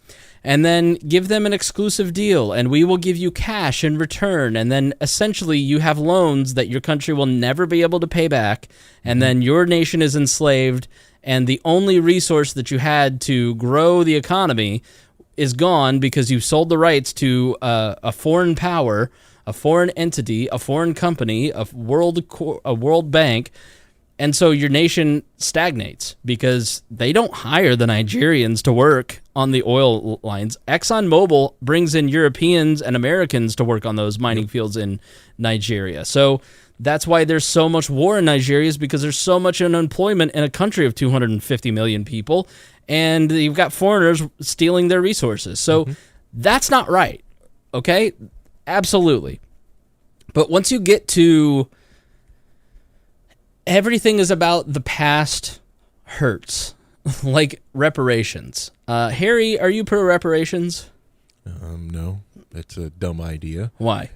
and then give them an exclusive deal, and we will give you cash in return, and then essentially you have loans that your country will never be able to pay back, and then your nation is enslaved, and the only resource that you had to grow the economy is gone because you sold the rights to a foreign power, a foreign entity, a foreign company, a world bank. And so your nation stagnates because they don't hire the Nigerians to work on the oil lines. ExxonMobil brings in Europeans and Americans to work on those mining fields in Nigeria. So that's why there's so much war in Nigeria, is because there's so much unemployment in a country of 250 million people, and you've got foreigners stealing their resources. So that's not right, okay? Absolutely. But once you get to everything is about the past hurts, like reparations. Harry, are you pro reparations? No, that's a dumb idea. Why?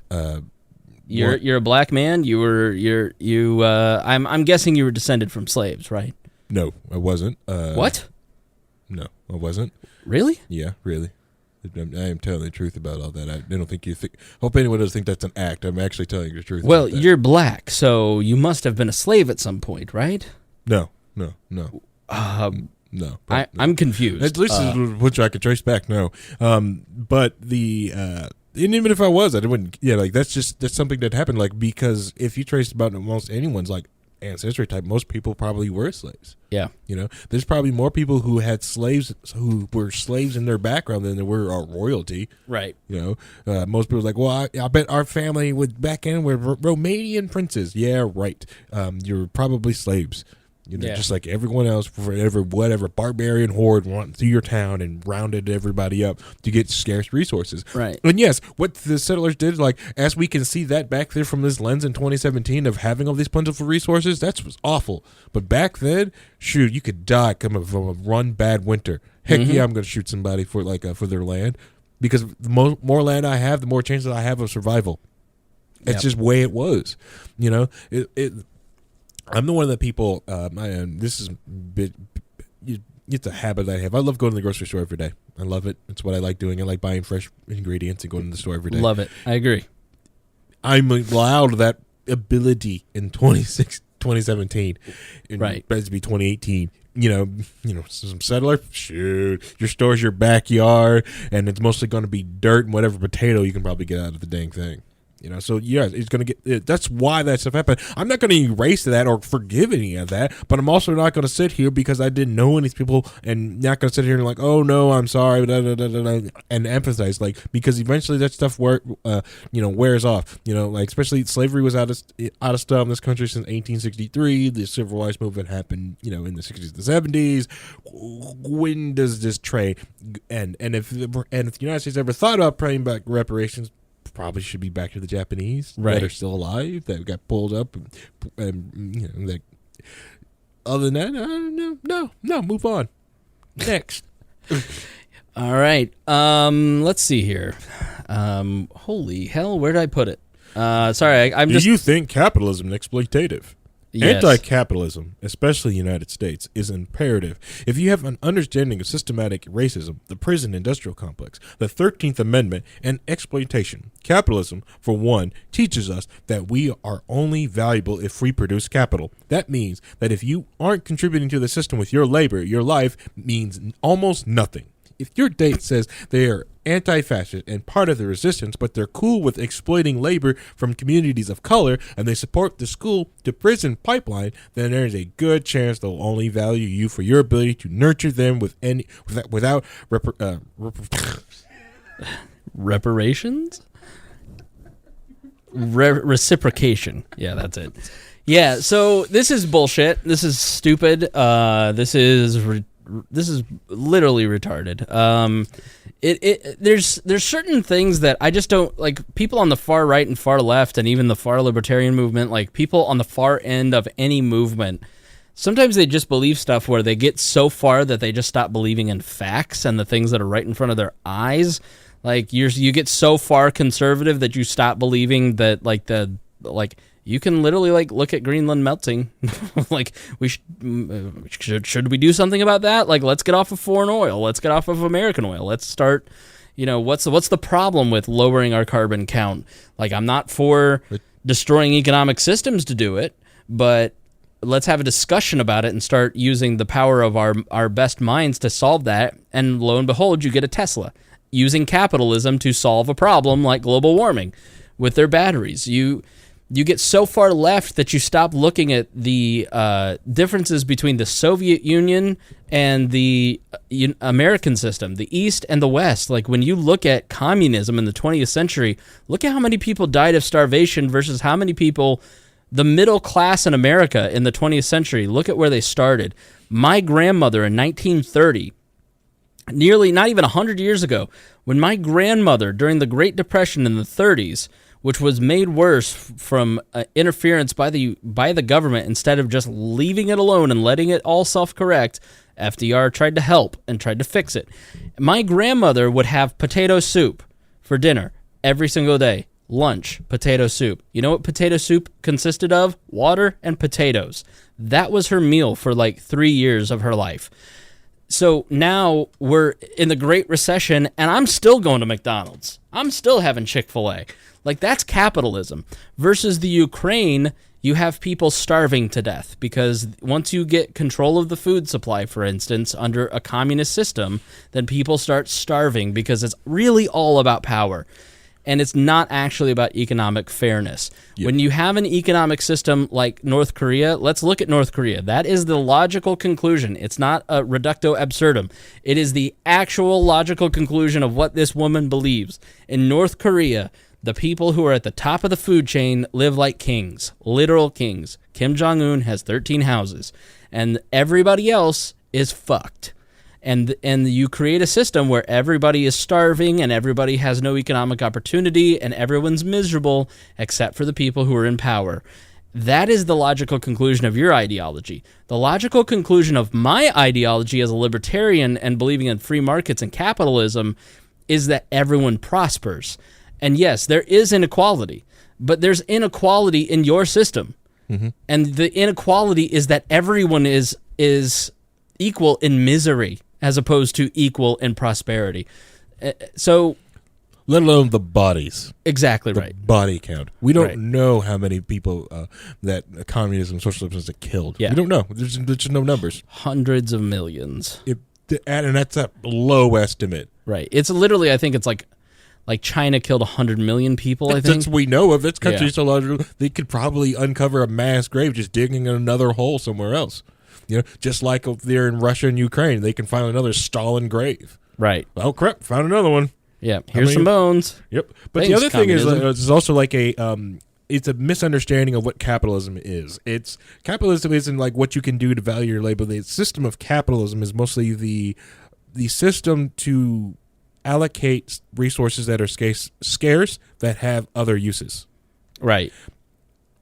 You're a black man. I'm guessing you were descended from slaves, right? No, I wasn't. What? No, I wasn't. Really? Yeah, really. I am telling the truth about all that. I don't think you think. Hope anyone doesn't think that's an act. I'm actually telling you the truth. Well, you're black, so you must have been a slave at some point, right? No. No. I'm confused. At least which I could trace back. No, but the and even if I was, I wouldn't. Yeah, like that's something that happened. Like because if you trace about almost anyone's like ancestry type, most people probably were slaves. Yeah, there's probably more people who had slaves who were slaves in their background than there were royalty. Right. Most people are like, well, I bet our family would back in were Romanian princes. Yeah, right. You're probably slaves. Just like everyone else, whatever barbarian horde went through your town and rounded everybody up to get scarce resources. Right. And yes, what the settlers did, like as we can see that back there from this lens in 2017 of having all these plentiful resources, that was awful. But back then, shoot, you could die coming from a run bad winter. Heck yeah, I'm going to shoot somebody for for their land, because the more land I have, the more chances I have of survival. It's just the way it was. I'm the one of the people, this is it's a habit I have. I love going to the grocery store every day. I love it. It's what I like doing. I like buying fresh ingredients and going to the store every day. Love it. I agree. I'm allowed that ability in 2017. Right. It to be 2018. Some settler, shoot, your store's your backyard, and it's mostly going to be dirt and whatever potato you can probably get out of the dang thing. So yeah, it's going to get. That's why that stuff happened. I'm not going to erase that or forgive any of that, but I'm also not going to sit here because I didn't know any people and not going to sit here and like, oh no, I'm sorry, and empathize, because eventually that stuff wears off. Like especially slavery was out of style in this country since 1863. The civil rights movement happened, in the 60s and the 70s. When does this trade end? And if the United States ever thought about praying back reparations, probably should be back to the Japanese that are still alive, that got pulled up, and that. Other than that, no, move on. Next. All right. Let's see here. Holy hell, where did I put it? Sorry, I'm just. Do you think capitalism is exploitative? Yes. Anti-capitalism, especially the United States, is imperative. If you have an understanding of systematic racism, the prison industrial complex, the 13th Amendment, and exploitation, capitalism, for one, teaches us that we are only valuable if we produce capital. That means that if you aren't contributing to the system with your labor, your life means almost nothing. If your date says they are anti-fascist and part of the resistance, but they're cool with exploiting labor from communities of color and they support the school to prison pipeline, then there's a good chance they'll only value you for your ability to nurture them without reparations? Reciprocation. Yeah, that's it. Yeah, so this is bullshit. This is stupid. This is literally retarded. There's certain things that I just don't like. People on the far right and far left, and even the far libertarian movement, like people on the far end of any movement, sometimes they just believe stuff where they get so far that they just stop believing in facts and the things that are right in front of their eyes. Like you get so far conservative that you stop believing that you can literally look at Greenland melting. Like should we do something about that? Like, let's get off of foreign oil. Let's get off of American oil. Let's start. What's the problem with lowering our carbon count? Like, I'm not for destroying economic systems to do it, but let's have a discussion about it and start using the power of our best minds to solve that. And lo and behold, you get a Tesla using capitalism to solve a problem like global warming with their batteries. You get so far left that you stop looking at the differences between the Soviet Union and the American system, the East and the West. Like, when you look at communism in the 20th century, look at how many people died of starvation versus how many people, the middle class in America in the 20th century. Look at where they started. My grandmother in 1930, nearly not even 100 years ago, when my grandmother, during the Great Depression in the 30s, which was made worse from interference by the government instead of just leaving it alone and letting it all self-correct, FDR tried to help and tried to fix it. My grandmother would have potato soup for dinner every single day. Lunch, potato soup. You know what potato soup consisted of? Water and potatoes. That was her meal for 3 years of her life. So now we're in the Great Recession, and I'm still going to McDonald's. I'm still having Chick-fil-A. That's capitalism. Versus the Ukraine, you have people starving to death because once you get control of the food supply, for instance, under a communist system, then people start starving because it's really all about power. And it's not actually about economic fairness. Yep. When you have an economic system like North Korea, let's look at North Korea. That is the logical conclusion. It's not a reducto absurdum. It is the actual logical conclusion of what this woman believes. In North Korea, the people who are at the top of the food chain live like kings, literal kings. Kim Jong-un has 13 houses, and everybody else is fucked. And you create a system where everybody is starving and everybody has no economic opportunity and everyone's miserable except for the people who are in power. That is the logical conclusion of your ideology. The logical conclusion of my ideology as a libertarian and believing in free markets and capitalism is that everyone prospers. And yes, there is inequality, but there's inequality in your system. Mm-hmm. And the inequality is that everyone is equal in misery as opposed to equal in prosperity. So, let alone the bodies. Exactly the right. Body count. We don't know how many people that communism and socialism has killed. Yeah. We don't know. There's just no numbers. Hundreds of millions. And that's a low estimate. Right. It's literally, I think it's like China killed 100 million people, I think. Since we know of its country so large, they could probably uncover a mass grave just digging in another hole somewhere else. Just like up there in Russia and Ukraine, they can find another Stalin grave. Right. Oh, crap, found another one. Yeah, here's some bones. Yep. But the other thing is, it's also it's a misunderstanding of what capitalism is. Capitalism isn't like what you can do to value your labor. The system of capitalism is mostly the system to allocate resources that are scarce that have other uses. Right.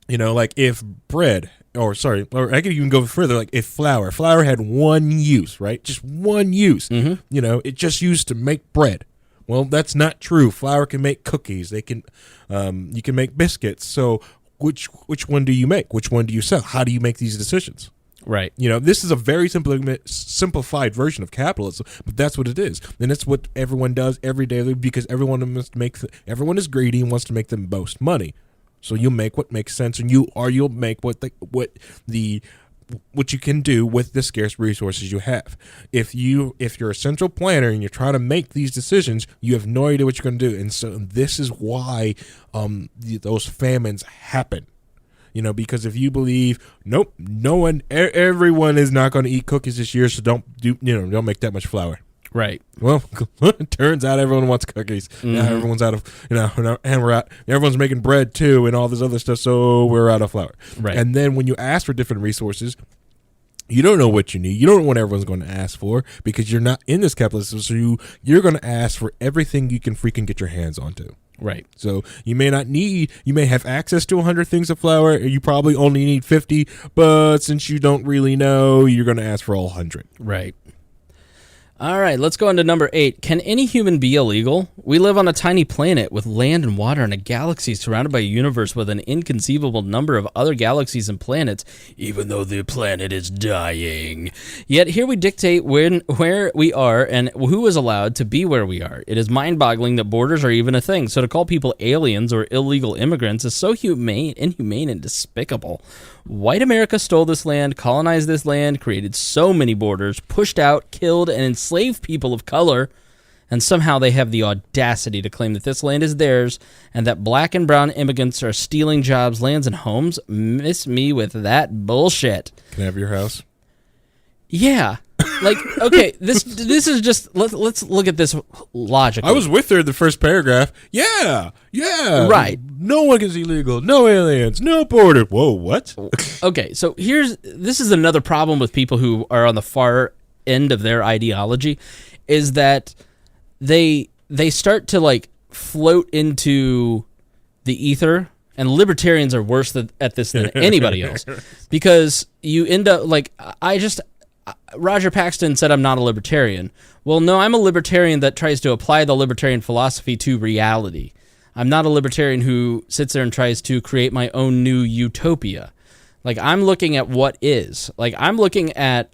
If bread, or I could even go further, like if flour had one use, right? Just one use. Mm-hmm. It just used to make bread. Well, that's not true. Flour can make cookies. They can, you can make biscuits. So which one do you make? Which one do you sell? How do you make these decisions? Right. This is a very simplified version of capitalism, but that's what it is. And that's what everyone does every day because everyone is greedy and wants to make the most money. So you'll make what makes sense, and you'll make what you can do with the scarce resources you have. If you're a central planner and you're trying to make these decisions, you have no idea what you're going to do, and so this is why those famines happen. Because if you believe, nope, everyone is not going to eat cookies this year, so don't make that much flour. Right. Well, it turns out everyone wants cookies. Mm-hmm. Now everyone's out of, and everyone's making bread too and all this other stuff, so we're out of flour. Right. And then when you ask for different resources, You don't know what you need. You don't know what everyone's going to ask for because you're not in this capitalism. So you're going to ask for everything you can freaking get your hands onto. Right. So you may have access to 100 things of flour. You probably only need 50, but since you don't really know, you're going to ask for all 100. Right. All right, let's go on to number 8. Can any human be illegal? We live on a tiny planet with land and water in a galaxy surrounded by a universe with an inconceivable number of other galaxies and planets, even though the planet is dying. Yet here we dictate where we are and who is allowed to be where we are. It is mind-boggling that borders are even a thing, so to call people aliens or illegal immigrants is so inhumane and despicable. White America stole this land, colonized this land, created so many borders, pushed out, killed, and enslaved people of color, and somehow they have the audacity to claim that this land is theirs and that black and brown immigrants are stealing jobs, lands, and homes. Miss me with that bullshit. Can I have your house? Yeah. Like, okay, this is just, let's look at this logically. I was with her in the first paragraph. Yeah. Right. No one is illegal. No aliens. No border. Whoa, what? Okay, so this is another problem with people who are on the far end of their ideology, is that they start to like float into the ether, and libertarians are worse at this than anybody else, because you end up like, Roger Paxton said I'm not a libertarian. Well, no, I'm a libertarian that tries to apply the libertarian philosophy to reality. I'm not a libertarian who sits there and tries to create my own new utopia. Like, I'm looking at what is. Like, I'm looking at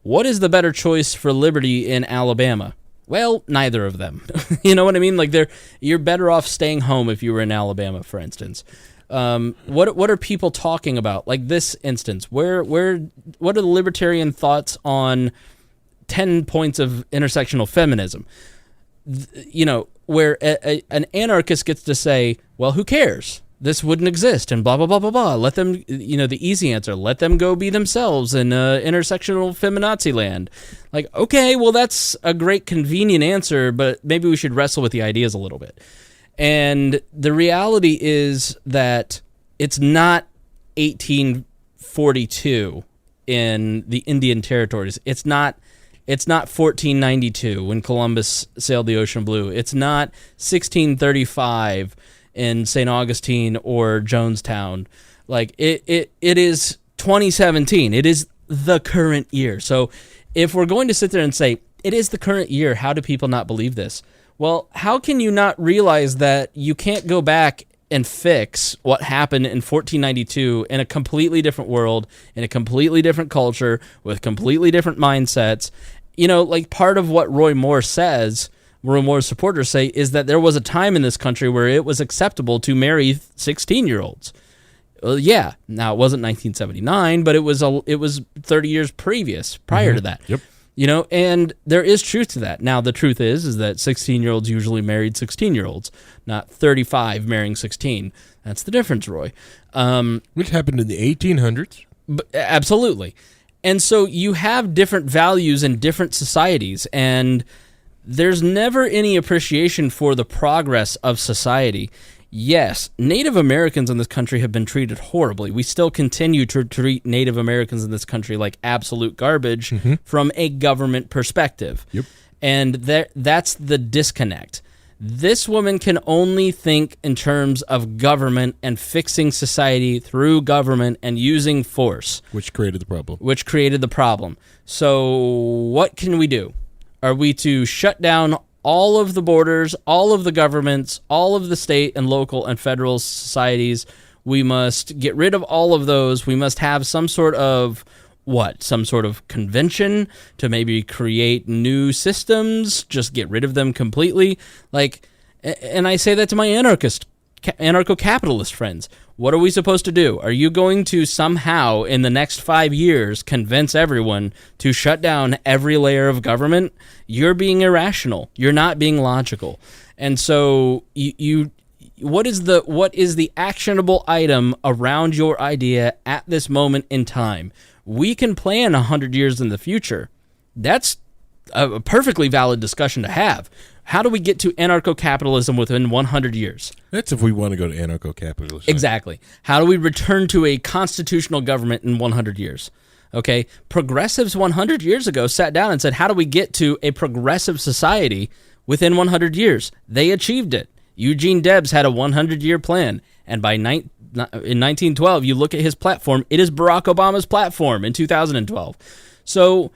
what is the better choice for liberty in Alabama. Well, neither of them. You know what I mean? Like, you're better off staying home if you were in Alabama, for instance. What are people talking about? Like this instance, what are the libertarian thoughts on 10 points of intersectional feminism? You know, where an anarchist gets to say, well, who cares? This wouldn't exist, and blah, blah, blah, blah, blah. Let them, the easy answer, let them go be themselves in intersectional feminazi land. Like, okay, well, that's a great convenient answer, but maybe we should wrestle with the ideas a little bit. And the reality is that it's not 1842 in the Indian territories. It's not 1492 when Columbus sailed the ocean blue. It's not 1635 in St. Augustine or Jonestown. Like it is 2017. It is the current year. So if we're going to sit there and say it is the current year, how do people not believe this? Well, how can you not realize that you can't go back and fix what happened in 1492 in a completely different world, in a completely different culture, with completely different mindsets? Like part of what Roy Moore's supporters say is that there was a time in this country where it was acceptable to marry 16-year-olds. Well, yeah. Now, it wasn't 1979, but it was 30 years prior to that. Yep. And there is truth to that. Now, the truth is that 16-year-olds usually married 16-year-olds, not 35 marrying 16. That's the difference, Roy. Which happened in the 1800s. Absolutely. And so you have different values in different societies, and there's never any appreciation for the progress of society. Yes, Native Americans in this country have been treated horribly. We still continue to treat Native Americans in this country like absolute garbage from a government perspective. Yep. And that's the disconnect. This woman can only think in terms of government and fixing society through government and using force. Which created the problem. So what can we do? Are we to shut down all of the borders, all of the governments, all of the state and local and federal societies? We must get rid of all of those. We must have some sort of convention to maybe create new systems, just get rid of them completely. And I say that to my anarcho-capitalist friends. What are we supposed to do? Are you going to somehow, in the next 5 years, convince everyone to shut down every layer of government? You're being irrational. You're not being logical. And so what is the actionable item around your idea at this moment in time? We can plan 100 years in the future. That's a perfectly valid discussion to have. How do we get to anarcho-capitalism within 100 years? That's if we want to go to anarcho-capitalism. Exactly. How do we return to a constitutional government in 100 years? Okay, progressives 100 years ago sat down and said, how do we get to a progressive society within 100 years? They achieved it. Eugene Debs had a 100-year plan, and in 1912, you look at his platform, it is Barack Obama's platform in 2012. So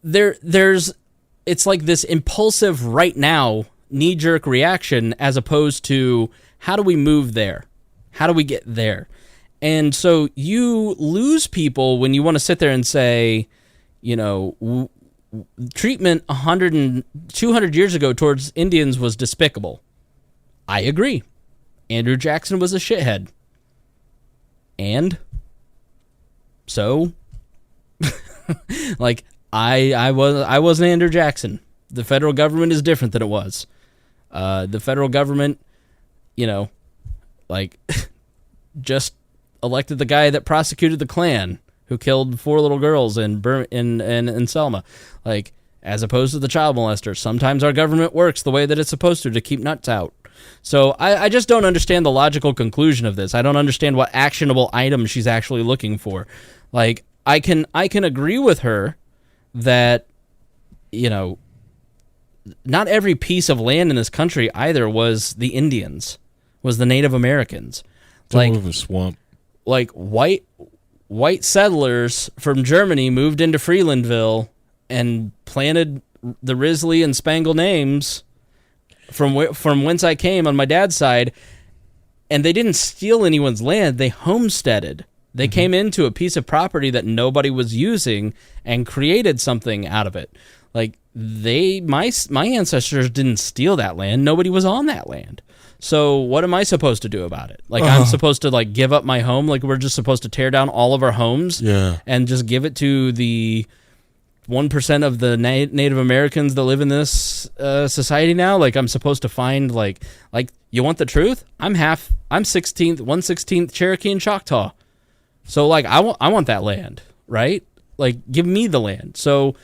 it's like this impulsive right now knee-jerk reaction as opposed to how do we move there? How do we get there? And so you lose people when you want to sit there and say, treatment 100 and 200 years ago towards Indians was despicable. I agree. Andrew Jackson was a shithead. And so like I wasn't Andrew Jackson. The federal government is different than it was. The federal government, just elected the guy that prosecuted the Klan who killed 4 little girls in Selma. Like, as opposed to the child molester. Sometimes our government works the way that it's supposed to keep nuts out. So I just don't understand the logical conclusion of this. I don't understand what actionable item she's actually looking for. Like, I can agree with her that, not every piece of land in this country either was the Indians, was the Native Americans. It's all over a swamp. Like, white settlers from Germany moved into Freelandville and planted the Risley and Spangle names from whence I came on my dad's side, and they didn't steal anyone's land. They homesteaded. They came into a piece of property that nobody was using and created something out of it. Like, my ancestors didn't steal that land. Nobody was on that land. So what am I supposed to do about it? Like, I'm supposed to, like, give up my home? Like, we're just supposed to tear down all of our homes and just give it to the 1% of the Native Americans that live in this society now? Like, I'm supposed to find, like, you want the truth? I'm 1/16th Cherokee and Choctaw. So, like, I want that land, right? Like, give me the land. So,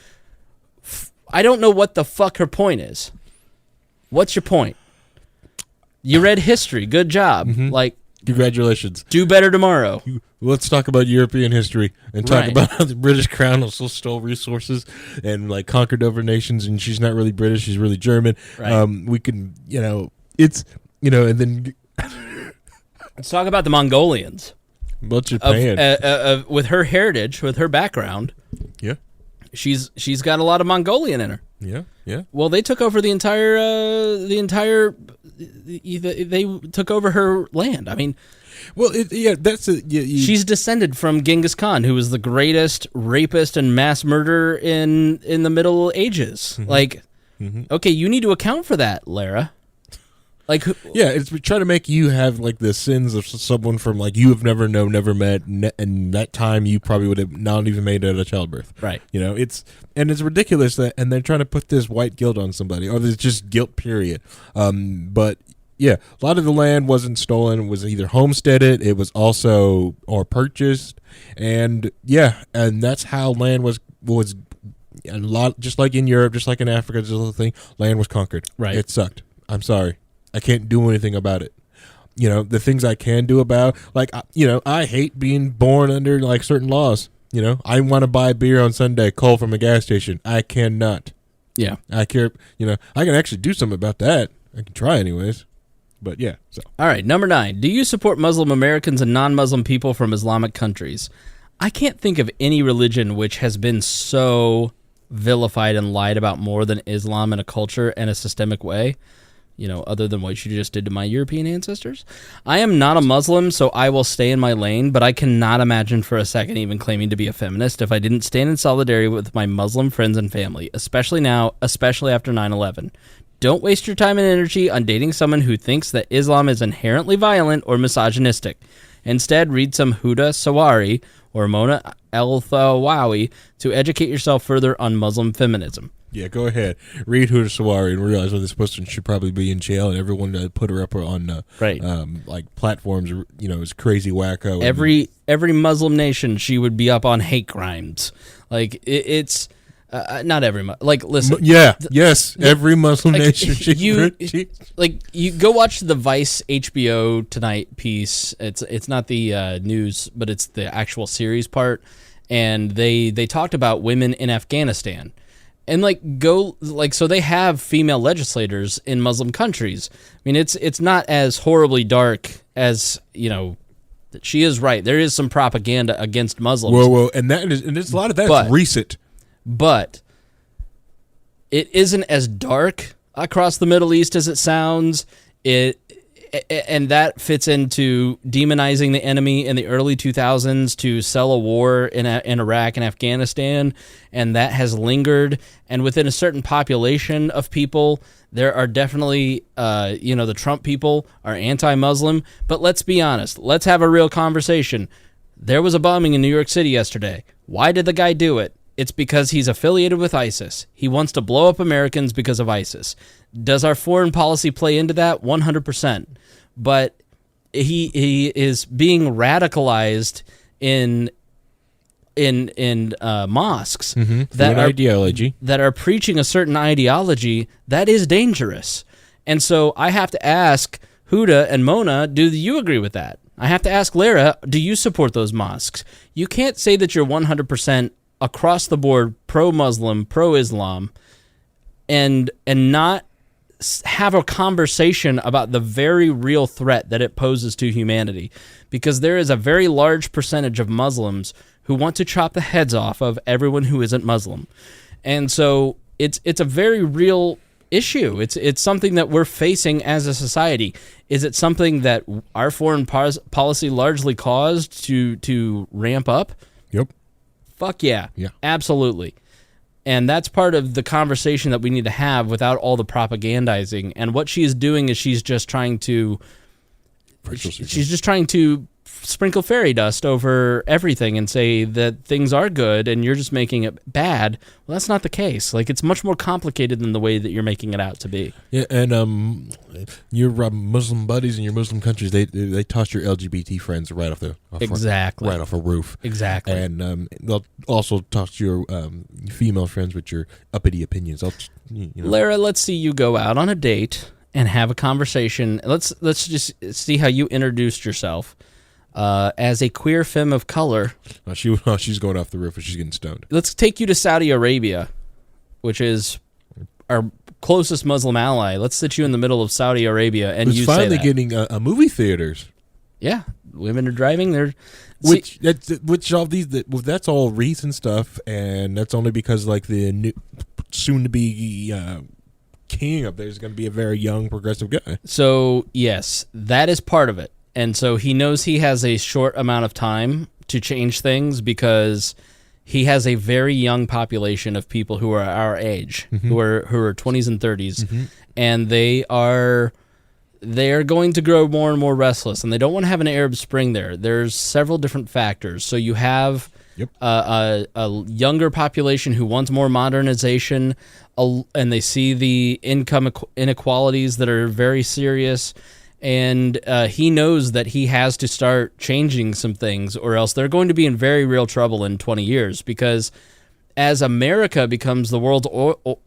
I don't know what the fuck her point is. What's your point? You read history. Good job. Like, congratulations. Do better tomorrow. Let's talk about European history and talk about how the British Crown also stole resources and, like, conquered over nations. And she's not really British; she's really German. Right. We can, it's, and then let's talk about the Mongolians. About Japan. With her heritage, with her background. Yeah. She's got a lot of Mongolian in her. Yeah, yeah. Well, they took over they took over her land. I mean, well, she's descended from Genghis Khan, who was the greatest rapist and mass murderer in the Middle Ages. Like, okay, you need to account for that, Lara. Like, it's trying to make you have, like, the sins of someone from, like, you have never known, never met, and that time you probably would have not even made it out of childbirth. Right. It's ridiculous that, and they're trying to put this white guilt on somebody, or there's just guilt, period. But yeah, a lot of the land wasn't stolen; it was either homesteaded, it was also or purchased, and that's how land was a lot, just like in Europe, just like in Africa, this little thing. Land was conquered. Right. It sucked. I'm sorry. I can't do anything about it. The things I can do about, like, I hate being born under, like, certain laws. I want to buy beer on Sunday, cold from a gas station. I cannot. Yeah. I care. I can actually do something about that. I can try anyways. But yeah. So. All right. Number 9. Do you support Muslim Americans and non-Muslim people from Islamic countries? I can't think of any religion which has been so vilified and lied about more than Islam in a culture and a systemic way. Other than what you just did to my European ancestors. I am not a Muslim, so I will stay in my lane, but I cannot imagine for a second even claiming to be a feminist if I didn't stand in solidarity with my Muslim friends and family, especially after 9/11. Don't waste your time and energy on dating someone who thinks that Islam is inherently violent or misogynistic. Instead, read some Huda Sawari or Mona El-Thawawi to educate yourself further on Muslim feminism. Yeah, go ahead. Read Huda Sawari and realize that this person should probably be in jail, and everyone put her up on like platforms, is crazy wacko. Every Muslim nation, she would be up on hate crimes. Like it's not every listen. Every Muslim nation. You go watch the Vice HBO Tonight piece. It's not the news, but it's the actual series part. and they talked about women in Afghanistan. And so they have female legislators in Muslim countries. I mean, it's not as horribly dark as, she is right. There is some propaganda against Muslims. Whoa, and it's a lot of that's recent. But it isn't as dark across the Middle East as it sounds. And that fits into demonizing the enemy in the early 2000s to sell a war in Iraq and Afghanistan, and that has lingered. And within a certain population of people, there are definitely, the Trump people are anti-Muslim. But let's be honest. Let's have a real conversation. There was a bombing in New York City yesterday. Why did the guy do it? It's because he's affiliated with ISIS. He wants to blow up Americans because of ISIS. Does our foreign policy play into that? 100%. But he is being radicalized in mosques that are preaching a certain ideology that is dangerous. And so I have to ask Huda and Mona, do you agree with that? I have to ask Lara, do you support those mosques? You can't say that you're 100% across the board pro-Muslim, pro-Islam, and not have a conversation about the very real threat that it poses to humanity, because there is a very large percentage of Muslims who want to chop the heads off of everyone who isn't Muslim. And so it's a very real issue. It's something that we're facing as a society. Is it something that our foreign policy largely caused to ramp up? Yep. Fuck yeah. Absolutely. And that's part of the conversation that we need to have without all the propagandizing. And what she is doing is she's just trying to sprinkle fairy dust over everything and say that things are good and you're just making it bad. Well, that's not the case. Like, it's much more complicated than the way that you're making it out to be. Yeah, and your Muslim buddies in your Muslim countries, they toss your LGBT friends right off right off a roof. Exactly. And they'll also toss your female friends with your uppity opinions. Lara, let's see you go out on a date and have a conversation. Let's just see how you introduced yourself. As a queer femme of color. She's going off the roof and she's getting stoned. Let's take you to Saudi Arabia, which is our closest Muslim ally. Let's sit you in the middle of Saudi Arabia and you say that. It's finally getting a movie theaters. Yeah, women are driving. Which all these that's all recent stuff, and that's only because like the new, soon to be king up there is going to be a very young progressive guy. So yes, that is part of it. And so he knows he has a short amount of time to change things because he has a very young population of people who are our age, who are 20s and 30s, and they are going to grow more and more restless, and they don't want to have an Arab Spring there. There's several different factors. So you have a younger population who wants more modernization, and they see the income inequalities that are very serious. And he knows that he has to start changing some things, or else they're going to be in very real trouble in 20 years. Because as America becomes the world's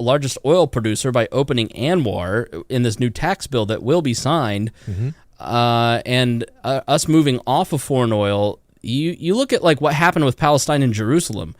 largest oil producer by opening Anwar in this new tax bill that will be signed, and us moving off of foreign oil, you look at like what happened with Palestine and Jerusalem.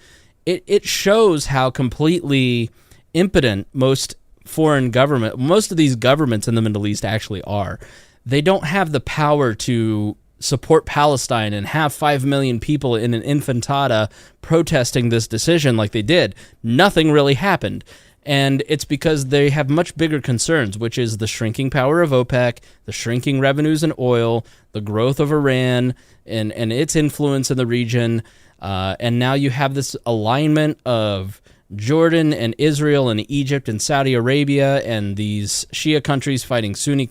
It shows how completely impotent most of these governments in the Middle East actually are. They don't have the power to support Palestine and have 5 million people in an intifada protesting this decision like they did. Nothing really happened. And it's because they have much bigger concerns, which is the shrinking power of OPEC, the shrinking revenues in oil, the growth of Iran, and its influence in the region. And now you have this alignment of Jordan and Israel and Egypt and Saudi Arabia and these Shia countries fighting Sunni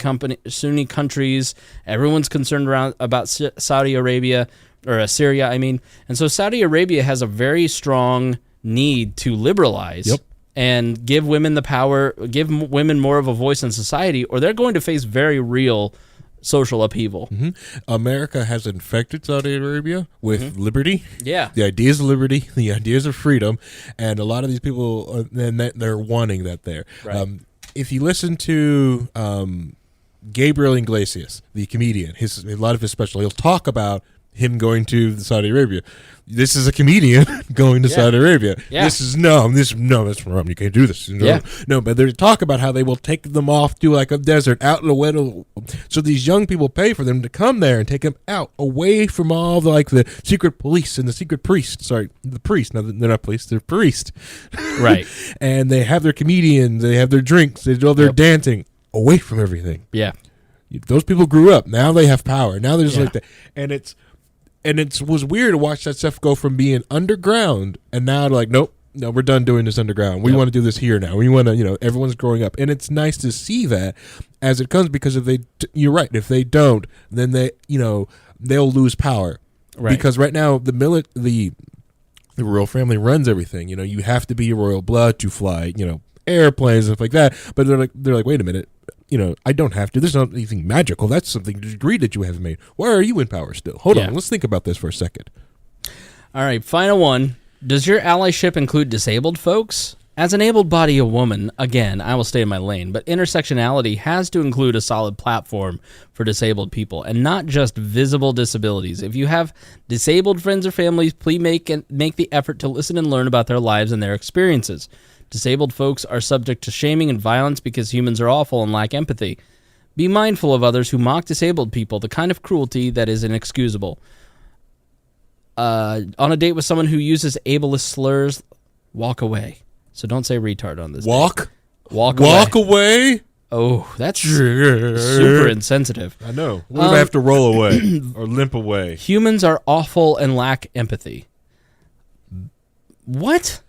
countries. Everyone's concerned about Saudi Arabia, or Syria, I mean. And so Saudi Arabia has a very strong need to liberalize and give women the power, give women more of a voice in society, or they're going to face very real social upheaval. America has infected Saudi Arabia with liberty. Yeah. The ideas of liberty, the ideas of freedom, and a lot of these people, they're wanting that there. Right. If you listen to Gabriel Iglesias, the comedian, a lot of his special, he'll talk about him going to Saudi Arabia. This is a comedian going to Saudi Arabia. Yeah. This is that's wrong. You can't do this. No, but they talk about how they will take them off to like a desert out in the wet. So these young people pay for them to come there and take them out away from all the secret police and the secret priest. Sorry, the priest. No, they're not police. They're priest. Right. And they have their comedians. They have their drinks. They do all their dancing away from everything. Yeah. Those people grew up. Now they have power. Now they're just like that. And it was weird to watch that stuff go from being underground and now to like, nope, no, we're done doing this underground. We want to do this here now. We want to, everyone's growing up. And it's nice to see that as it comes because you're right, if they don't, then they'll lose power. Right. Because right now the royal family runs everything. You have to be royal blood to fly, airplanes and stuff like that. But they're like, wait a minute. I don't have to. There's not anything magical. That's something to degree that you have made. Why are you in power still? Hold on. Let's think about this for a second. All right. Final one. Does your allyship include disabled folks? As an able-bodied woman, again, I will stay in my lane, but intersectionality has to include a solid platform for disabled people and not just visible disabilities. If you have disabled friends or families, please make the effort to listen and learn about their lives and their experiences. Disabled folks are subject to shaming and violence because humans are awful and lack empathy. Be mindful of others who mock disabled people, the kind of cruelty that is inexcusable. On a date with someone who uses ableist slurs, walk away. So don't say retard on this date. Walk away? Oh, that's super insensitive. I know. What if I have to roll away or limp away? Humans are awful and lack empathy. What?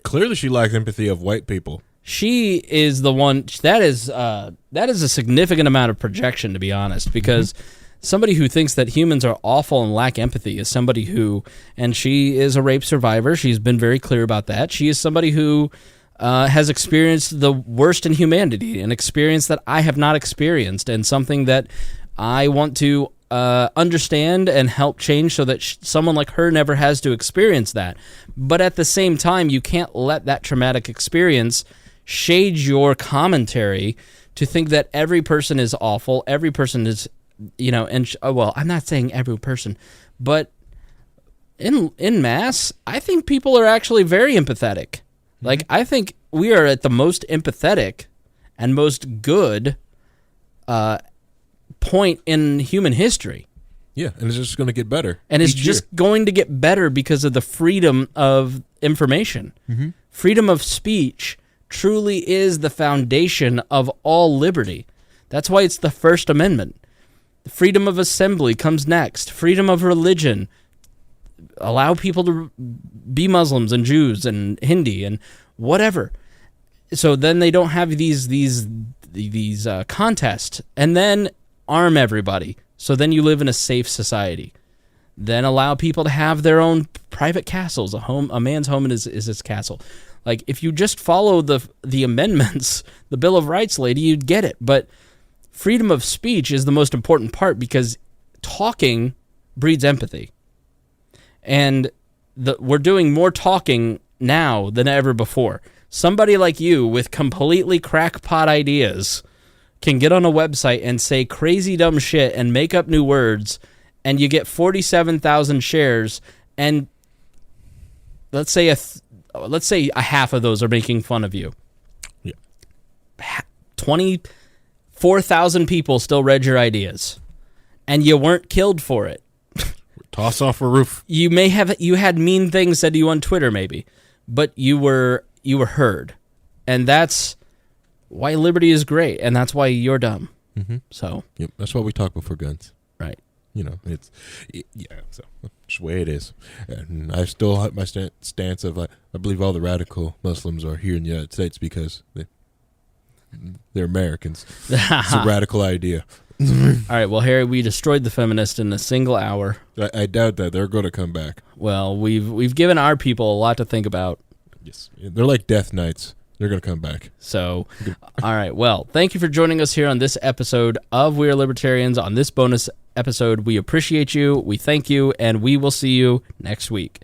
Clearly she lacks empathy of white people. She is the one that is a significant amount of projection, to be honest, because somebody who thinks that humans are awful and lack empathy is somebody who, and she is a rape survivor. She's been very clear about that. She is somebody who has experienced the worst in humanity, an experience that I have not experienced, and something that I want to understand and help change so that someone like her never has to experience that. But at the same time, you can't let that traumatic experience shade your commentary to think that every person is awful, every person is, I'm not saying every person, but in mass, I think people are actually very empathetic. Like, I think we are at the most empathetic and most good point in human history. Yeah, and it's just going to get better. And it's just going to get better because of the freedom of information. Mm-hmm. Freedom of speech truly is the foundation of all liberty. That's why it's the First Amendment. Freedom of assembly comes next. Freedom of religion. Allow people to be Muslims and Jews and Hindi and whatever. So then they don't have these contests. And then arm everybody. So then you live in a safe society. Then allow people to have their own private castles. A man's home is his castle. Like, if you just follow the amendments, the Bill of Rights, lady, you'd get it. But freedom of speech is the most important part because talking breeds empathy. And we're doing more talking now than ever before. Somebody like you with completely crackpot ideas can get on a website and say crazy dumb shit and make up new words, and you get 47,000 shares, and let's say a half of those are making fun of you. Yeah. 24,000 people still read your ideas, and you weren't killed for it. Toss off a roof. You had mean things said to you on Twitter, maybe, but you were heard, and that's why liberty is great, and that's why you're dumb. Mm-hmm. So, yep, that's why we talk before guns. Right. So that's the way it is. And I still have my stance of I believe all the radical Muslims are here in the United States because they're Americans. It's a radical idea. All right, well, Harry, we destroyed the feminist in a single hour. I doubt that they're going to come back. Well, we've given our people a lot to think about. Yes, they're like death knights. They're going to come back. So, all right. Well, thank you for joining us here on this episode of We Are Libertarians. On this bonus episode, we appreciate you, we thank you, and we will see you next week.